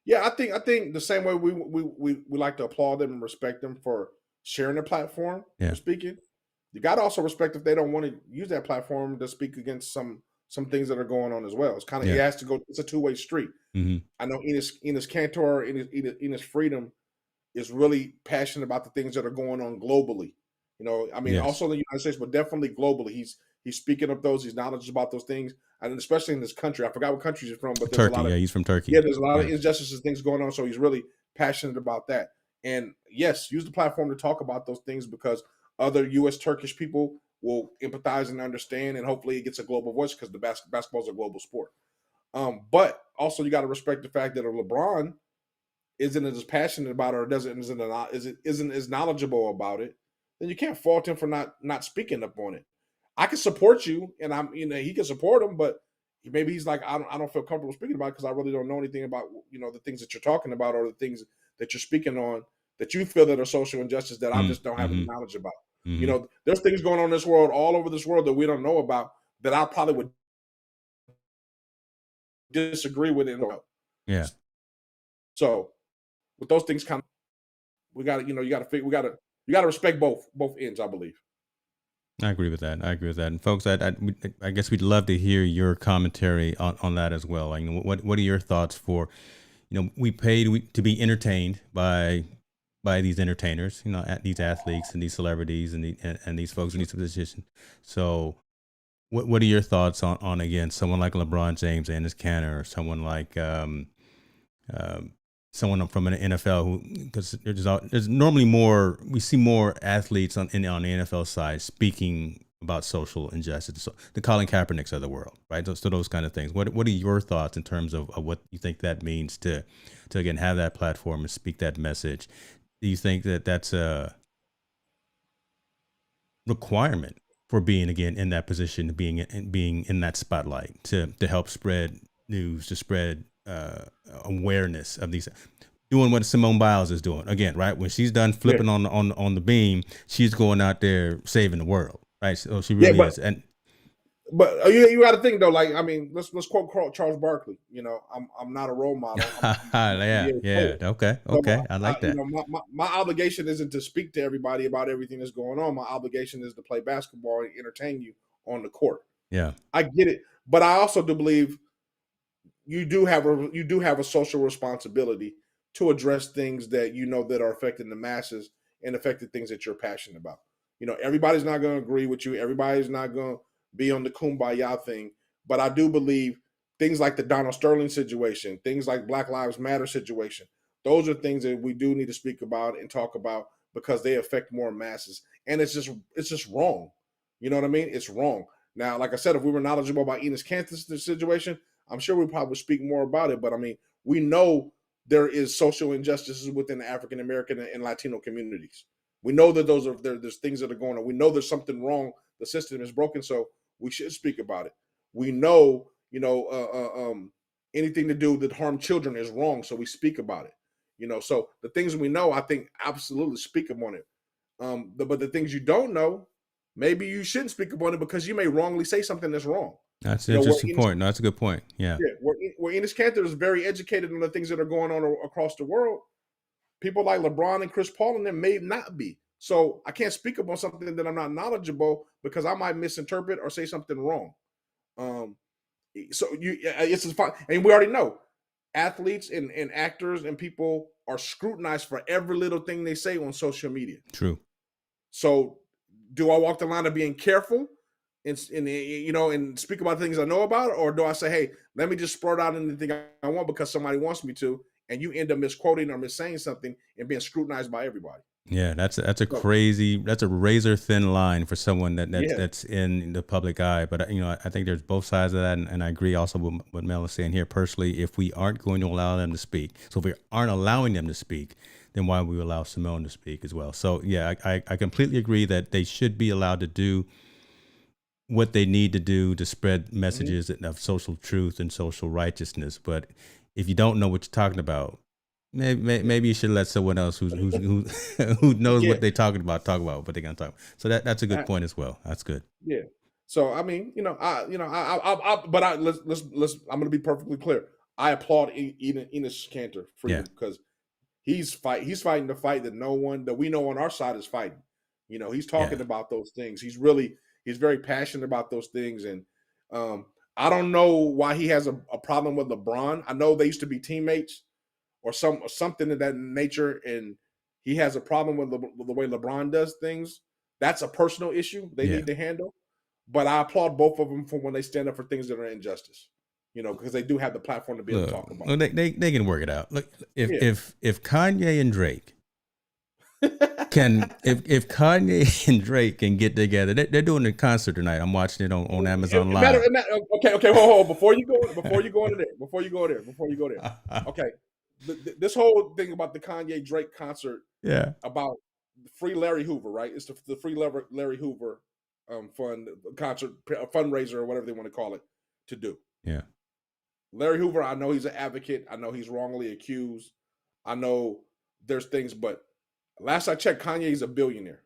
Yeah, I think the same way we like to applaud them and respect them for sharing their platform Yeah. for speaking. You got to also respect if they don't want to use that platform to speak against some things that are going on as well. It's kind of it has to go. It's a two-way street. Mm-hmm. I know Enos Cantor, Enos Freedom is really passionate about the things that are going on globally. You know, I mean, also in the United States, but definitely globally. He's speaking of those. He's knowledgeable about those things, and especially in this country. I forgot what country he's from, but there's Turkey. a lot of he's from Turkey. Yeah, there's a lot of injustices, things going on. So he's really passionate about that. And yes, use the platform to talk about those things because other U.S. Turkish people will empathize and understand, and hopefully it gets a global voice because the basketball is a global sport. But also you got to respect the fact that if LeBron isn't as passionate about it or isn't as knowledgeable about it, then you can't fault him for not speaking up on it. I can support you, and he can support him, but maybe he's like, I don't feel comfortable speaking about it because I really don't know anything about the things that you're talking about or the things that you're speaking on that you feel that are social injustice that I just don't have any knowledge about. There's things going on in this world, all over this world that we don't know about that I probably would disagree with it. Yeah. So with those things, kind of, we got to, you got to respect both ends, I believe. I agree with that. And folks, I guess we'd love to hear your commentary on that as well. Like, what are your thoughts for, we paid to be entertained by these entertainers, these athletes and these celebrities and these folks in these positions. So what are your thoughts on again, someone like LeBron James and his Canner, or someone like someone from an NFL who, because there's normally more, we see more athletes on the NFL side speaking about social injustice, so the Colin Kaepernicks of the world, right? So those kind of things. What are your thoughts in terms of what you think that means to again have that platform and speak that message? Do you think that that's a requirement for being again in that position, being in that spotlight to help spread news, to spread awareness of these, doing what Simone Biles is doing again, right? When she's done flipping on the beam, she's going out there saving the world, right? So she really is. But you got to think though, like, I mean, let's quote Charles Barkley. I'm not a role model. Okay. I like that. My obligation isn't to speak to everybody about everything that's going on. My obligation is to play basketball and entertain you on the court. Yeah, I get it, but I also do believe you do have a social responsibility to address things that that are affecting the masses and affecting things that you're passionate about. Everybody's not going to agree with you. Everybody's not going to be on the kumbaya thing, but I do believe things like the Donald Sterling situation, things like Black Lives Matter situation, those are things that we do need to speak about and talk about because they affect more masses, and it's just wrong. You know what I mean? It's wrong. Now, like I said, if we were knowledgeable about Enos Cantor's situation, I'm sure we'd probably speak more about it. But I mean, we know there is social injustices within the African American and Latino communities. We know that there's things that are going on. We know there's something wrong. The system is broken, so we should speak about it. We know, anything to do that harm children is wrong, so we speak about it. So the things we know, I think, absolutely speak upon it. But the things you don't know, maybe you shouldn't speak upon it because you may wrongly say something that's wrong. That's an interesting point. No, that's a good point. Yeah. Where Enos Cantor is very educated on the things that are going on across the world, people like LeBron and Chris Paul and them may not be. So I can't speak up on something that I'm not knowledgeable because I might misinterpret or say something wrong. It's just fine. And we already know athletes and actors and people are scrutinized for every little thing they say on social media. True. So do I walk the line of being careful and speak about things I know about, or do I say, hey, let me just sprout out anything I want because somebody wants me to, and you end up misquoting or missaying something and being scrutinized by everybody? Yeah, that's a razor thin line for someone that's in the public eye. But I think there's both sides of that, and I agree also with what Mel is saying here. Personally, if we aren't going to allow them to speak, so if we aren't allowing them to speak, then why would we allow Simone to speak as well? So yeah, I completely agree that they should be allowed to do what they need to do to spread messages of social truth and social righteousness. But if you don't know what you're talking about, maybe you should let someone else who knows what they're talking about talk about what they're gonna talk about. So that's a good point as well. That's good. Yeah. So I mean, let's. I'm gonna be perfectly clear. I applaud Enos Cantor Freedom because he's fighting the fight that we know on our side is fighting. He's talking about those things. He's very passionate about those things, and I don't know why he has a problem with LeBron. I know they used to be teammates or something of that nature, and he has a problem with the way LeBron does things. That's a personal issue they need to handle. But I applaud both of them for when they stand up for things that are injustice. Because they do have the platform to be able to talk about. Well, they can work it out. Look, if Kanye and Drake if Kanye and Drake can get together, they're doing a concert tonight. I'm watching it on Amazon Live. Okay, hold. Before you go into there. Okay, this whole thing about the Kanye Drake concert. Yeah. About Free Larry Hoover, right? It's the Free Larry Hoover fund concert fundraiser or whatever they want to call it to do. Yeah. Larry Hoover, I know he's an advocate. I know he's wrongly accused. I know there's things, but last I checked, Kanye's a billionaire.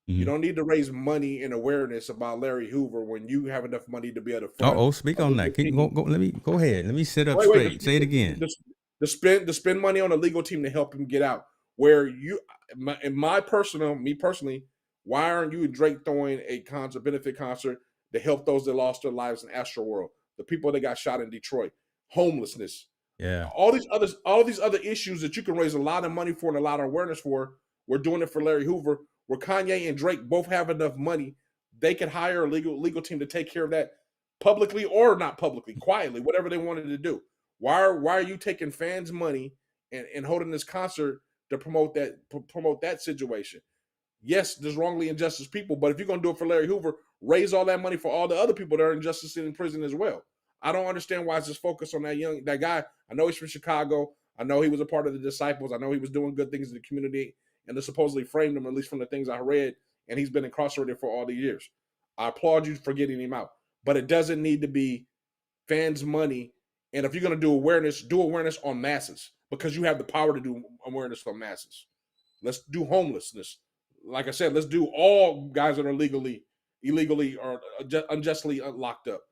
Mm-hmm. You don't need to raise money and awareness about Larry Hoover when you have enough money to be able to fund. Speak on that. Let me go ahead. Let me sit up straight. Say it again. To spend money on a legal team to help him get out. Where me personally, why aren't you and Drake throwing a benefit concert to help those that lost their lives in Astroworld, the people that got shot in Detroit, homelessness, all these other issues that you can raise a lot of money for and a lot of awareness for? We're doing it for Larry Hoover. Where Kanye and Drake both have enough money, they could hire a legal team to take care of that publicly or not publicly, quietly, whatever they wanted to do. Why are you taking fans' money and holding this concert to promote that situation? Yes, there's wrongly injustice people, but if you're going to do it for Larry Hoover, raise all that money for all the other people that are injustice in prison as well. I don't understand why it's just focused on that guy. I know he's from Chicago. I know he was a part of the Disciples. I know he was doing good things in the community, and they supposedly framed him, at least from the things I read, and he's been incarcerated for all the years. I applaud you for getting him out, but it doesn't need to be fans' money. And if you're going to do awareness on masses, because you have the power to do awareness on masses. Let's do homelessness. Like I said, let's do all guys that are illegally or unjustly locked up.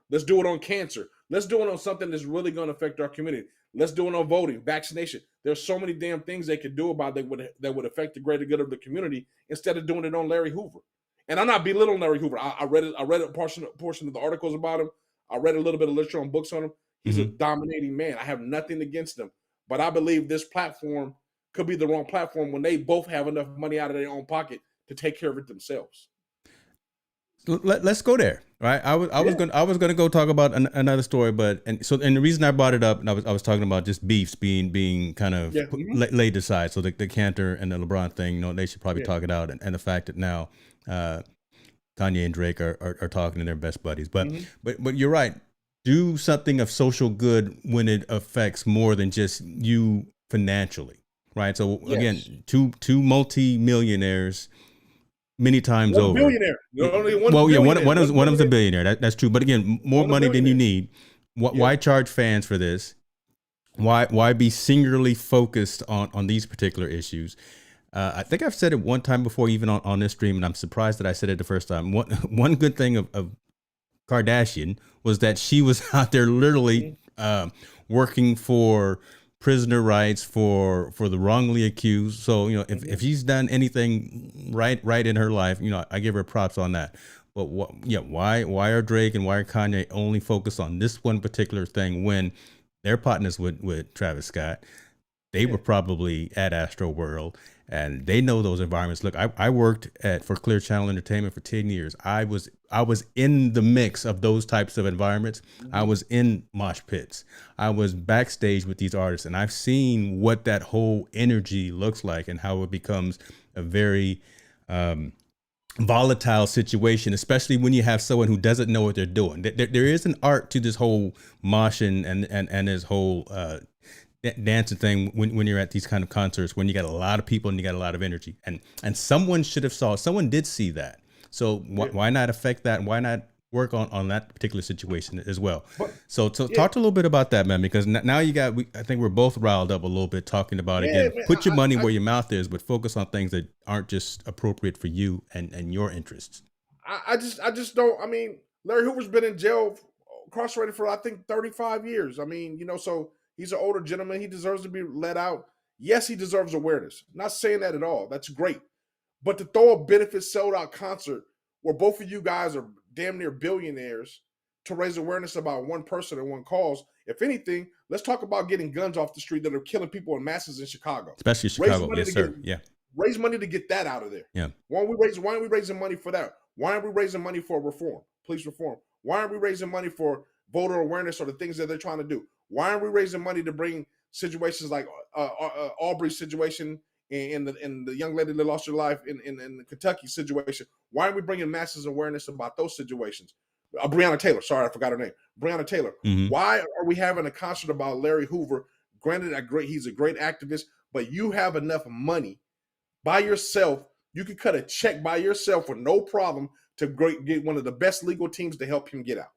Let's do it on cancer. Let's do it on something that's really going to affect our community. Let's do it on voting, vaccination. There's so many damn things they could do about that would affect the greater good of the community instead of doing it on Larry Hoover. And I'm not belittling Larry Hoover. I read a portion of the articles about him. I read a little bit of literature on books on him. He's a dominating man. I have nothing against him, but I believe this platform could be the wrong platform when they both have enough money out of their own pocket to take care of it themselves. Let's go there, right? I was gonna go talk about another story, but the reason I brought it up, and I was talking about just beefs being kind of laid aside. So the Cantor and the LeBron thing, they should probably talk it out, and the fact that now Kanye and Drake are talking to their best buddies. But you're right. Do something of social good when it affects more than just you financially, right? So again, two multi-millionaires, many times one over. Billionaire. One of them's a billionaire. That's true. But again, more money than you need. Why charge fans for this? Why be singularly focused on these particular issues? I think I've said it one time before, even on this stream, and I'm surprised that I said it the first time. One good thing of Kardashian was that she was out there literally working for prisoner rights for the wrongly accused. So if she's done anything right in her life, I give her props on that. But why are Drake and why are Kanye only focused on this one particular thing when they're partners with Travis Scott? They were probably at Astro World and they know those environments. Look, I worked for Clear Channel Entertainment for 10 years. I was in the mix of those types of environments. I was in mosh pits. I was backstage with these artists, and I've seen what that whole energy looks like and how it becomes a very volatile situation, especially when you have someone who doesn't know what they're doing. There is an art to this whole moshing and this whole dancing thing when you're at these kind of concerts, when you got a lot of people and you got a lot of energy, and someone did see that. So why not affect that? And why not work on that particular situation as well. But So talk to a little bit about that, man, because now I think we're both riled up a little bit talking about, again, man, put your money where your mouth is, but focus on things that aren't just appropriate for you and your interests. I just don't. I mean, Larry Hoover's been in jail, incarcerated for I think 35 years. I mean, so he's an older gentleman. He deserves to be let out. Yes, he deserves awareness. I'm not saying that at all. That's great. But to throw a benefit sold out concert where both of you guys are damn near billionaires to raise awareness about one person and one cause, if anything, let's talk about getting guns off the street that are killing people in masses in Chicago. Especially Chicago, yes, sir. Raise money to get that out of there. Yeah. Why aren't we raising money for that? Why aren't we raising money for reform, police reform? Why aren't we raising money for voter awareness or the things that they're trying to do? Why aren't we raising money to bring situations like Aubrey's situation and the young lady that lost her life in the Kentucky situation? Why aren't we bringing masses awareness about those situations? Breonna Taylor, sorry, I forgot her name. Breonna Taylor. Mm-hmm. Why are we having a concert about Larry Hoover? Granted, he's a great activist, but you have enough money by yourself. You could cut a check by yourself with no problem to get one of the best legal teams to help him get out,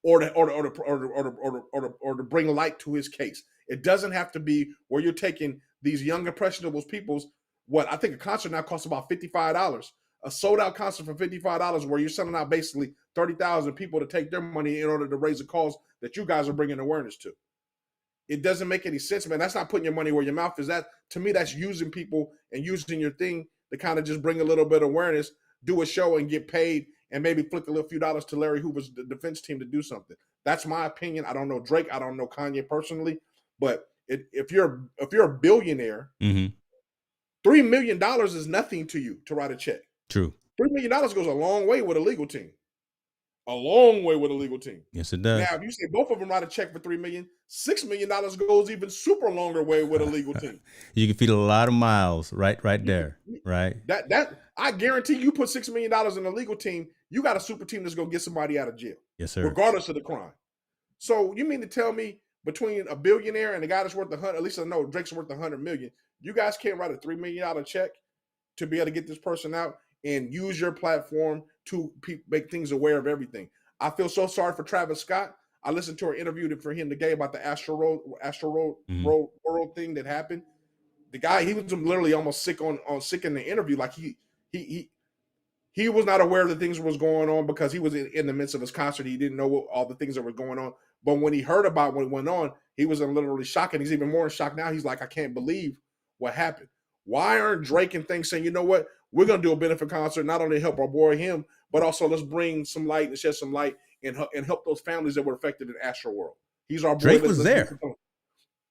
or to bring light to his case. It doesn't have to be where you're taking these young impressionable people's. What I think a concert now costs about $55. A sold out concert for $55, where you're selling out basically 30,000 people to take their money in order to raise a cause that you guys are bringing awareness to. It doesn't make any sense, man. That's not putting your money where your mouth is. That, to me, that's using people and using your thing to kind of just bring a little bit of awareness, do a show and get paid, and maybe flick a little few dollars to Larry Hoover's defense team to do something. That's my opinion. I don't know Drake. I don't know Kanye personally, but if you're a billionaire, mm-hmm. $3 million is nothing to you to write a check. True. $3 million goes a long way with a legal team. A long way with a legal team. Yes, it does. Now, if you say both of them write a check for $3 million, $6 million goes even super longer way with a legal team. You can feed a lot of miles right there, right? That I guarantee you put $6 million in a legal team, you got a super team that's gonna get somebody out of jail. Yes, sir. Regardless of the crime. So you mean to tell me between a billionaire and a guy that's worth at least I know Drake's worth $100 million, you guys can't write a $3 million check to be able to get this person out and use your platform to make things aware of everything. I feel so sorry for Travis Scott. I listened to her interview for him today about the Astro World thing that happened. The guy, he was literally almost sick in the interview. Like he was not aware that things was going on because he was in the midst of his concert. He didn't know all the things that were going on. But when he heard about what went on, he was literally shocked. And he's even more in shock now. He's like, I can't believe what happened. Why aren't Drake and things saying, you know what? We're going to do a benefit concert, not only help our boy him, but also let's bring some light and shed some light and help those families that were affected in Astro World. He's our boy. Drake was there.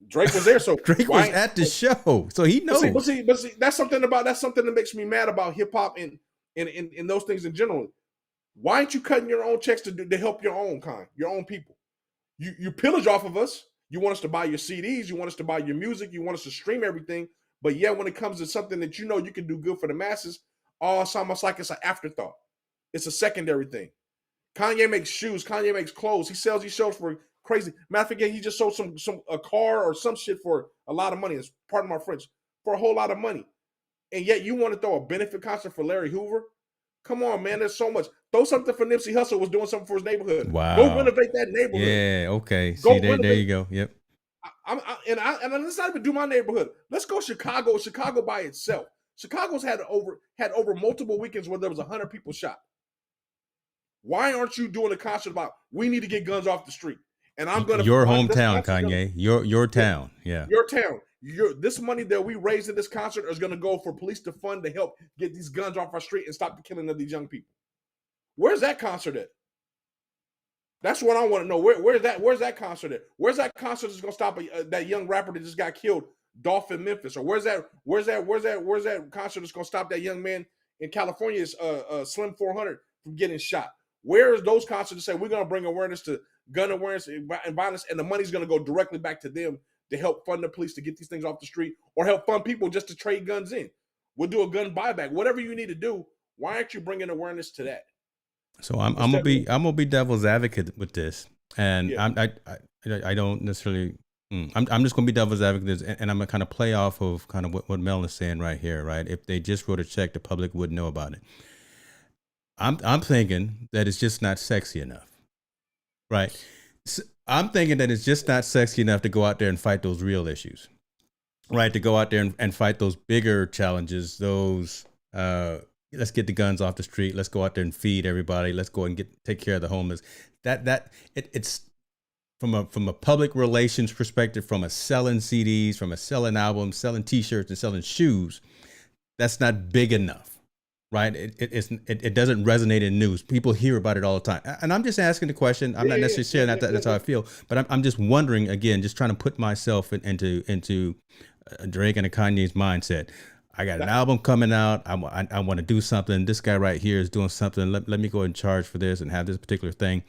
Drake was there. So Drake was at the show. So he knows. But see, that's something that makes me mad about hip hop and those things in general. Why aren't you cutting your own checks to help your own kind, your own people? You pillage off of us. You want us to buy your CDs. You want us to buy your music. You want us to stream everything. But yeah, when it comes to something that you know you can do good for the masses, it's almost like it's an afterthought. It's a secondary thing. Kanye makes shoes. Kanye makes clothes. He sells these shows for crazy. Matter of fact, he just sold a car or some shit for a lot of money. It's pardon my French, for a whole lot of money. And yet you want to throw a benefit concert for Larry Hoover? Come on, man. There's so much. Throw something for Nipsey Hussle was doing something for his neighborhood. Wow. Go renovate that neighborhood. Yeah. Okay. See, there you go. Yep. And let's not even do my neighborhood. Let's go Chicago. Chicago by itself. Chicago's had over multiple weekends where there was 100 people shot. Why aren't you doing a concert about we need to get guns off the street? And I'm gonna your hometown, Kanye. Your town. Yeah. Your town. This money that we raised in this concert is gonna go for police to fund to help get these guns off our street and stop the killing of these young people. Where's that concert at? That's what I want to know. Where's that concert at? Where's that concert that's gonna stop that young rapper that just got killed, Dolphin Memphis? Or where's that concert that's gonna stop that young man in California's Slim 400 from getting shot? Where is those concerts to say we're gonna bring awareness to gun awareness and violence, and the money's gonna go directly back to them to help fund the police to get these things off the street, or help fund people just to trade guns in? We'll do a gun buyback. Whatever you need to do. Why aren't you bringing awareness to that? So I'm gonna be devil's advocate with this, and yeah. I don't necessarily. I'm just gonna be devil's advocate, and I'm gonna kind of play off of kind of what Mel is saying right here, right? If they just wrote a check, the public wouldn't know about it. I'm thinking that it's just not sexy enough, right? I'm thinking that it's just not sexy enough to go out there and fight those real issues, right? To go out there and fight those bigger challenges, those let's get the guns off the street, let's go out there and feed everybody, let's go and take care of the homeless. It's from a public relations perspective, from a selling CDs, from a selling albums, selling T-shirts, and selling shoes. That's not big enough. Right, it doesn't resonate in news. People hear about it all the time, and I'm just asking the question. I'm not necessarily saying that's how I feel, but I'm just wondering again, just trying to put myself into Drake and Kanye's mindset. I got an album coming out. I want to do something. This guy right here is doing something. Let me go and charge for this and have this particular thing.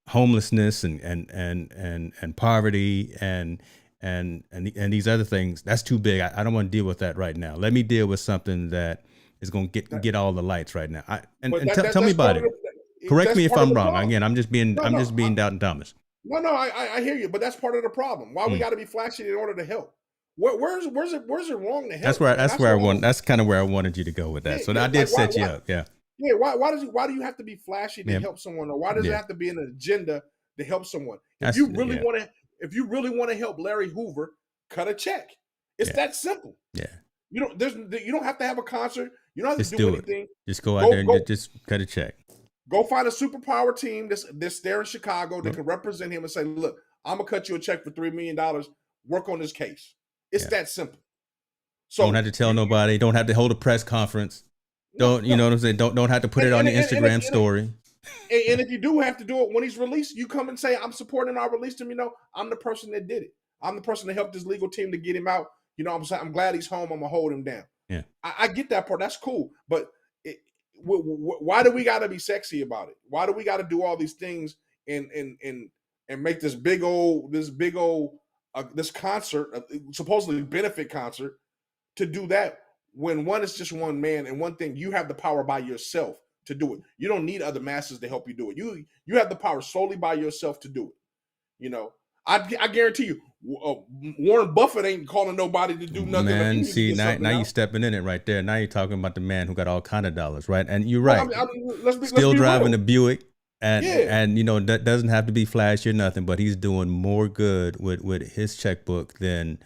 Homelessness and poverty and these other things. That's too big. I don't want to deal with that right now. Let me deal with something that is going to get all the lights right now. Tell me about it. Correct me if I'm wrong. Again, I'm just being Doubting Thomas. No, I hear you, but that's part of the problem. Why we got to be flashy in order to help? Where's it wrong to help? That's kind of where I wanted you to go with that. Yeah, so I did set you up. Yeah. Yeah. Why do you have to be flashy to help someone, or why does it have to be an agenda to help someone? If you really want to help Larry Hoover, cut a check. It's that simple. Yeah. You don't have to have a concert. You don't have to do anything. Just go out there and just cut a check. Go find a superpower team that's there in Chicago that can represent him and say, look, I'm going to cut you a check for $3 million. Work on this case. It's that simple. So don't have to tell nobody. Don't have to hold a press conference. You know what I'm saying? Don't have to put it on the Instagram story. And if you do have to do it when he's released, you come and say, I'm supporting him. I released him. I'm the person that did it. I'm the person that helped his legal team to get him out. I'm glad he's home. I'm going to hold him down. Yeah, I get that part. That's cool. But why do we got to be sexy about it? Why do we got to do all these things and make this big old this concert, supposedly benefit concert, to do that when one is just one man, and one thing, you have the power by yourself to do it. You don't need other masses to help you do it. You have the power solely by yourself to do it. I guarantee you, Warren Buffett ain't calling nobody to do nothing. Man, see, now you're stepping in it right there. Now you're talking about the man who got all kind of dollars, right? And you're right. Still driving a Buick, and that doesn't have to be flashy or nothing, but he's doing more good with his checkbook than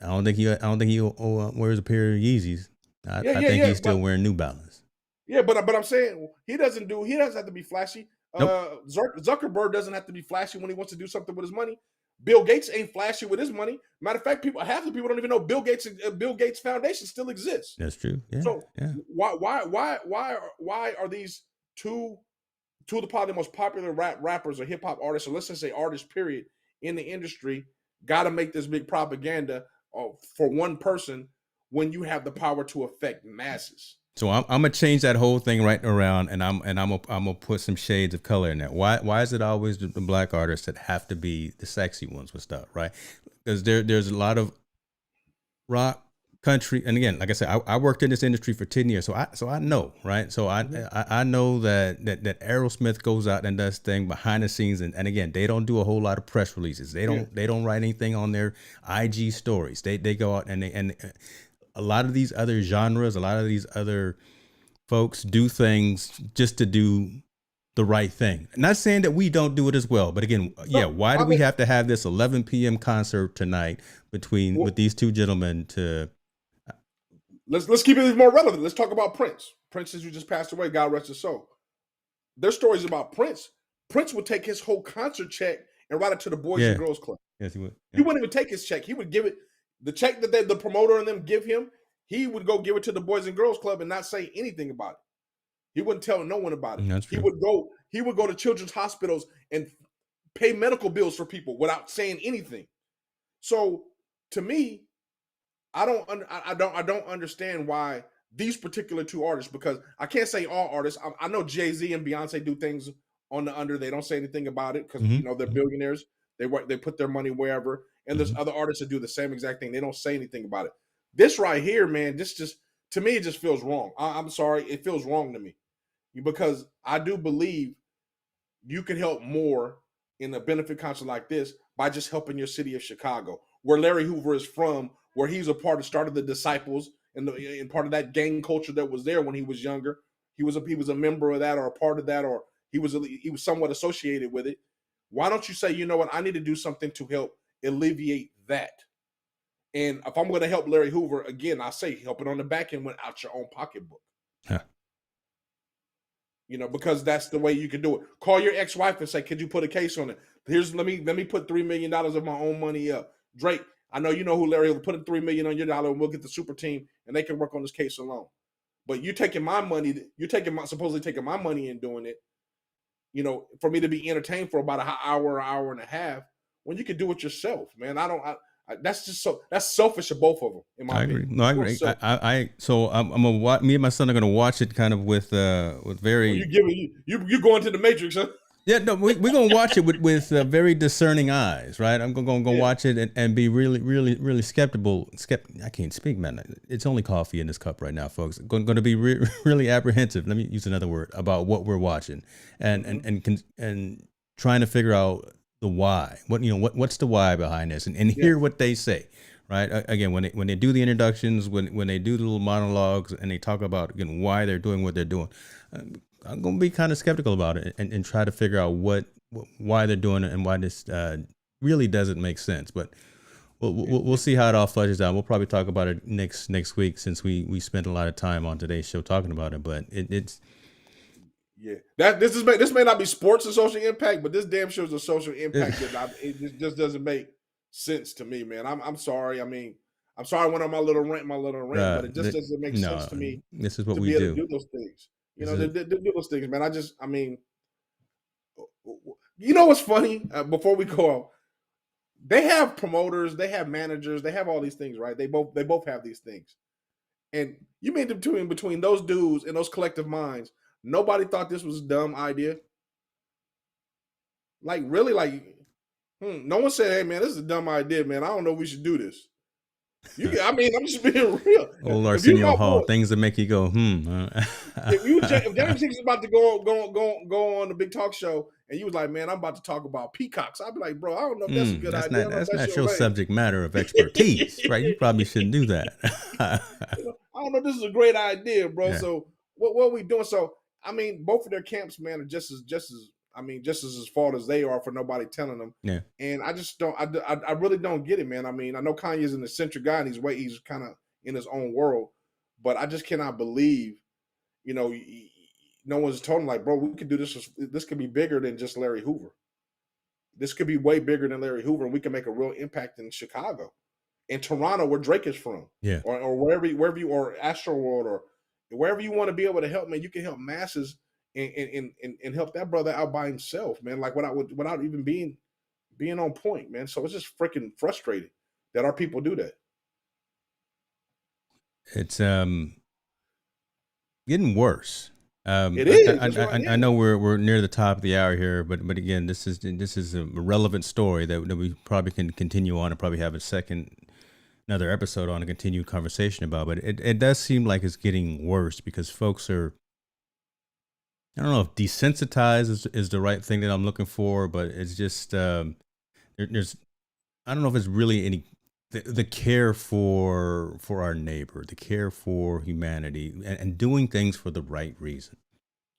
I don't think he wears a pair of Yeezys. I think he's still wearing New Balance. Yeah, but I'm saying he doesn't have to be flashy. Nope. Zuckerberg doesn't have to be flashy when he wants to do something with his money. Bill Gates ain't flashy with his money. Matter of fact, half the people don't even know Bill Gates Foundation still exists. That's true. Yeah. So why are these two of the probably most popular rappers or hip hop artists, or let's just say artists, period, in the industry, got to make this big propaganda for one person when you have the power to affect masses? So I'm gonna change that whole thing right around, and I'm gonna put some shades of color in that. Why is it always the black artists that have to be the sexy ones with stuff, right? Because there's a lot of rock, country, and again, like I said, I worked in this industry for 10 years, so I know, right? So I know that Aerosmith goes out and does things behind the scenes, and again, they don't do a whole lot of press releases. They don't write anything on their IG stories. They go out and a lot of these other genres, a lot of these other folks do things just to do the right thing. Not saying that we don't do it as well, but again, why do we have to have this 11 p.m. concert tonight with these two gentlemen to... Let's keep it more relevant. Let's talk about Prince. Prince, who just passed away, God rest his soul. There's stories about Prince. Prince would take his whole concert check and write it to the Boys and Girls Club. Yes, he would. Yeah. He wouldn't even take his check. He would give it, the check that the promoter and them give him, he would go give it to the Boys and Girls Club and not say anything about it. He wouldn't tell no one about it. That's true. He would go to children's hospitals and pay medical bills for people without saying anything. So to me, I don't understand why these particular two artists, because I can't say all artists. I know Jay-Z and Beyonce do things on the under. They don't say anything about it because they're billionaires. They put their money wherever. And there's other artists that do the same exact thing. They don't say anything about it. This right here, man, this just, to me, it just feels wrong. I'm sorry. It feels wrong to me because I do believe you can help more in a benefit concert like this by just helping your city of Chicago, where Larry Hoover is from, where he's a part of started the Disciples and part of that gang culture that was there when he was younger. he was a member of that or a part of that, or he was somewhat associated with it. Why don't you say, you know what, I need to do something to help alleviate that? And if I'm going to help Larry Hoover, again, I say help it on the back end without your own pocketbook. Huh. You know, because that's the way you can do it. Call your ex-wife and say, could you put a case on it? Let me put $3 million of my own money up. Drake, I know you know who Larry will put $3 million on your dollar and we'll get the super team and they can work on this case alone. But you taking my money, supposedly taking my money and doing it, you know, for me to be entertained for about an hour and a half, when you can do it yourself, man. That's selfish of both of them. In my opinion. Agree. No, I agree. So I'm gonna watch. Me and my son are gonna watch it kind of with very. You going to the Matrix, huh? Yeah, no, we're gonna watch it with very discerning eyes, right? I'm gonna watch it and be really skeptical. I can't speak, man. It's only coffee in this cup right now, folks. Going to be really apprehensive. Let me use another word about what we're watching, and trying to figure out the why. What's the why behind this, and hear what they say, right? Again, when they do the introductions, when they do the little monologues, and they talk about again why they're doing what they're doing. I'm going to be kind of skeptical about it and try to figure out why they're doing it and why this really doesn't make sense. But we'll see how it all flushes out. We'll probably talk about it next week since we spent a lot of time on today's show talking about it. But it's this may not be sports and social impact, but this damn shows a social impact it just doesn't make sense to me, man. I'm sorry. I mean, I'm sorry I went on my little rant, but it just doesn't make sense to me. This is what to we be able do. to do those things. You know, they do those things, man. I mean, you know what's funny? Before we go out, they have promoters, they have managers, they have all these things, right? They both have these things. And you made them between those dudes and those collective minds, nobody thought this was a dumb idea. Like, really? Like, no one said, hey, man, this is a dumb idea, man. I don't know if we should do this. I'm just being real. Old Arsenio Hall, things that make you go, if James Hicks is about to go on the big talk show, and you was like, man, I'm about to talk about peacocks, I'd be like, bro, I don't know if that's a good idea. That's not your subject matter of expertise, right? You probably shouldn't do that. I don't know if this is a great idea, bro. Yeah. So what are we doing? So I mean, both of their camps, man, are just as fault as they are for nobody telling them. Yeah. And I just don't. I really don't get it, man. I mean, I know Kanye's an eccentric guy, and he's kind of in his own world, but I just cannot believe, you know, no one's told him like, bro, we could do this. This could be bigger than just Larry Hoover. This could be way bigger than Larry Hoover, and we can make a real impact in Chicago, in Toronto, where Drake is from, yeah, or wherever you, or Astroworld, or wherever you want to be able to help, man. You can help masses. And help that brother out by himself, man. Like without even being on point, man. So it's just freaking frustrating that our people do that. It's getting worse. It is. I know we're near the top of the hour here, but again, this is a relevant story that we probably can continue on and probably have another episode on a continued conversation about. But it does seem like it's getting worse because folks are. I don't know if desensitized is the right thing that I'm looking for, but it's just there's I don't know if it's really any the care for our neighbor, the care for humanity, and doing things for the right reason.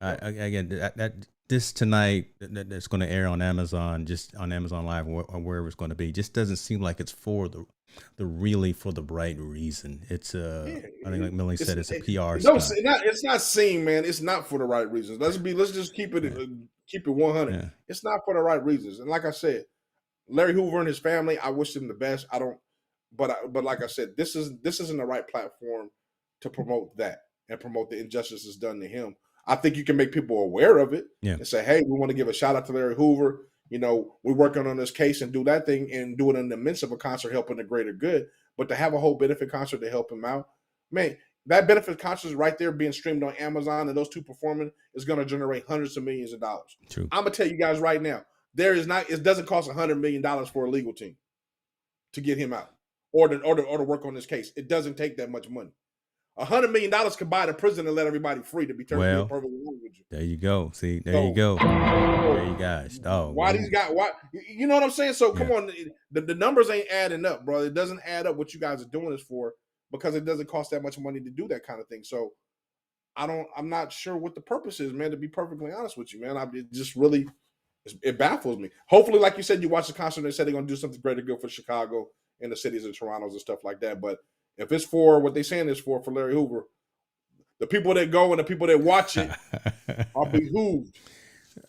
Again, that this tonight that's going to air on Amazon, just on Amazon Live or wherever it's going to be, just doesn't seem like it's for the right reason. It's I think like Millie said, it's a PR stunt. It's not seen, man. It's not for the right reasons. Let's just keep it 100. Yeah. It's not for the right reasons. And like I said, Larry Hoover and his family, I wish them the best. But like I said, this isn't the right platform to promote that and promote the injustices done to him. I think you can make people aware of it and say, hey, we want to give a shout out to Larry Hoover. You know, we're working on this case and do that thing and do it in the midst of a concert helping the greater good. But to have a whole benefit concert to help him out, man, that benefit concert right there being streamed on Amazon and those two performing is going to generate hundreds of millions of dollars. True. I'm going to tell you guys right now, it doesn't cost $100 million for a legal team to get him out or to work on this case. It doesn't take that much money. $100 million could buy the prison and let everybody free, to be perfectly honest with you. There you go. See, there you go. There you guys. Oh, why these guys? Why? You know what I'm saying? So come on, the numbers ain't adding up, bro. It doesn't add up what you guys are doing this for because it doesn't cost that much money to do that kind of thing. So I'm not sure what the purpose is, man. To be perfectly honest with you, man, it just really it baffles me. Hopefully, like you said, you watch the concert and they said they're gonna do something great to go for Chicago and the cities of Toronto's and stuff like that. But if it's for what they saying is for Larry Hoover, the people that go and the people that watch it are behooved.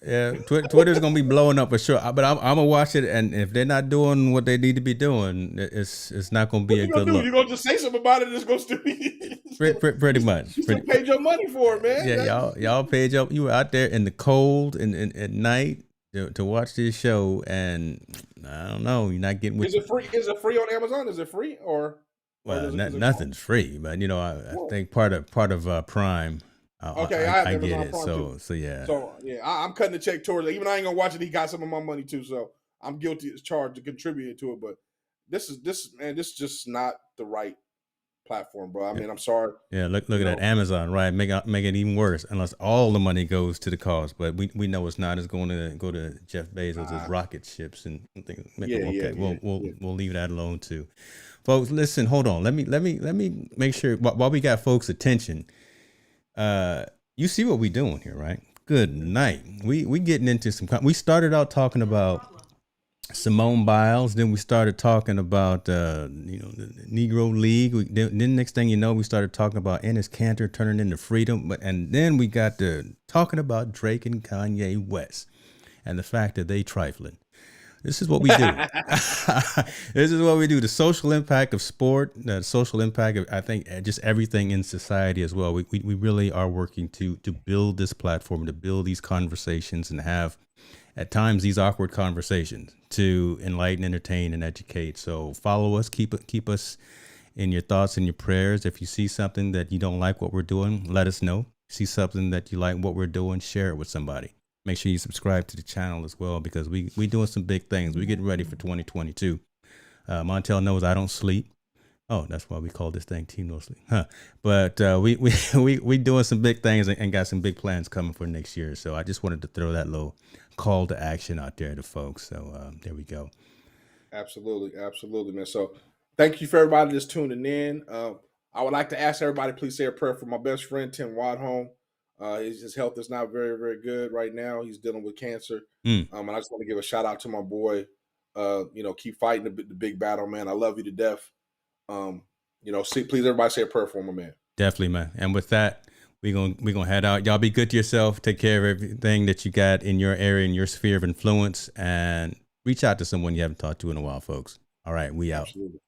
Yeah, Twitter's gonna be blowing up for sure. But I'm gonna watch it, and if they're not doing what they need to be doing, it's not gonna be a good look. You're gonna just say something about it, and it's gonna still be pretty much. You still paid your money for it, man. Yeah, y'all paid your. You were out there in the cold and at night to watch this show, and I don't know, you're not getting. Is it free? Is it free on Amazon? Is it free or? Well, nothing's free, but you know, I think part of Prime. Okay, I get it. So yeah. So yeah, I'm cutting the check towards it. Even though I ain't gonna watch it, he got some of my money too. So I'm guilty as charged to contribute to it. But this is just not the right platform, bro. I mean, I'm sorry. Yeah, look at that Amazon, right? Make it even worse. Unless all the money goes to the cause, but we know it's not. It's going to go to Jeff Bezos' rocket ships and things. We'll leave that alone too, folks. Listen, hold on. Let me make sure while we got folks' attention. You see what we doing here, right? Good night. We getting into some. We started out talking about Simone Biles, then we started talking about the Negro League. Then next thing you know, we started talking about Enes Kanter turning into freedom. And then we got to talking about Drake and Kanye West and the fact that they trifling. This is what we do. This is what we do. The social impact of sport, the social impact of, I think, just everything in society as well. We really are working to build this platform, to build these conversations and have, at times, these awkward conversations to enlighten, entertain, and educate. So follow us, keep us in your thoughts and your prayers. If you see something that you don't like what we're doing, let us know. See something that you like what we're doing, share it with somebody. Make sure you subscribe to the channel as well, because we doing some big things. We're getting ready for 2022. Montel knows I don't sleep. Oh, that's why we call this thing Team No Sleep. Huh. But we doing some big things and got some big plans coming for next year. So I just wanted to throw that little call to action out there to folks. So there we go. Absolutely, man. So thank you for everybody that's tuning in. I would like to ask everybody, please say a prayer for my best friend, Tim Wadhome. His health is not very, very good right now. He's dealing with cancer. And I just want to give a shout out to my boy. Keep fighting the big battle, man. I love you to death. Please everybody say a prayer for him, man. Definitely, man. And with that, we're gonna head out. Y'all be good to yourself. Take care of everything that you got in your area, in your sphere of influence, and reach out to someone you haven't talked to in a while, folks. All right, we out. Absolutely.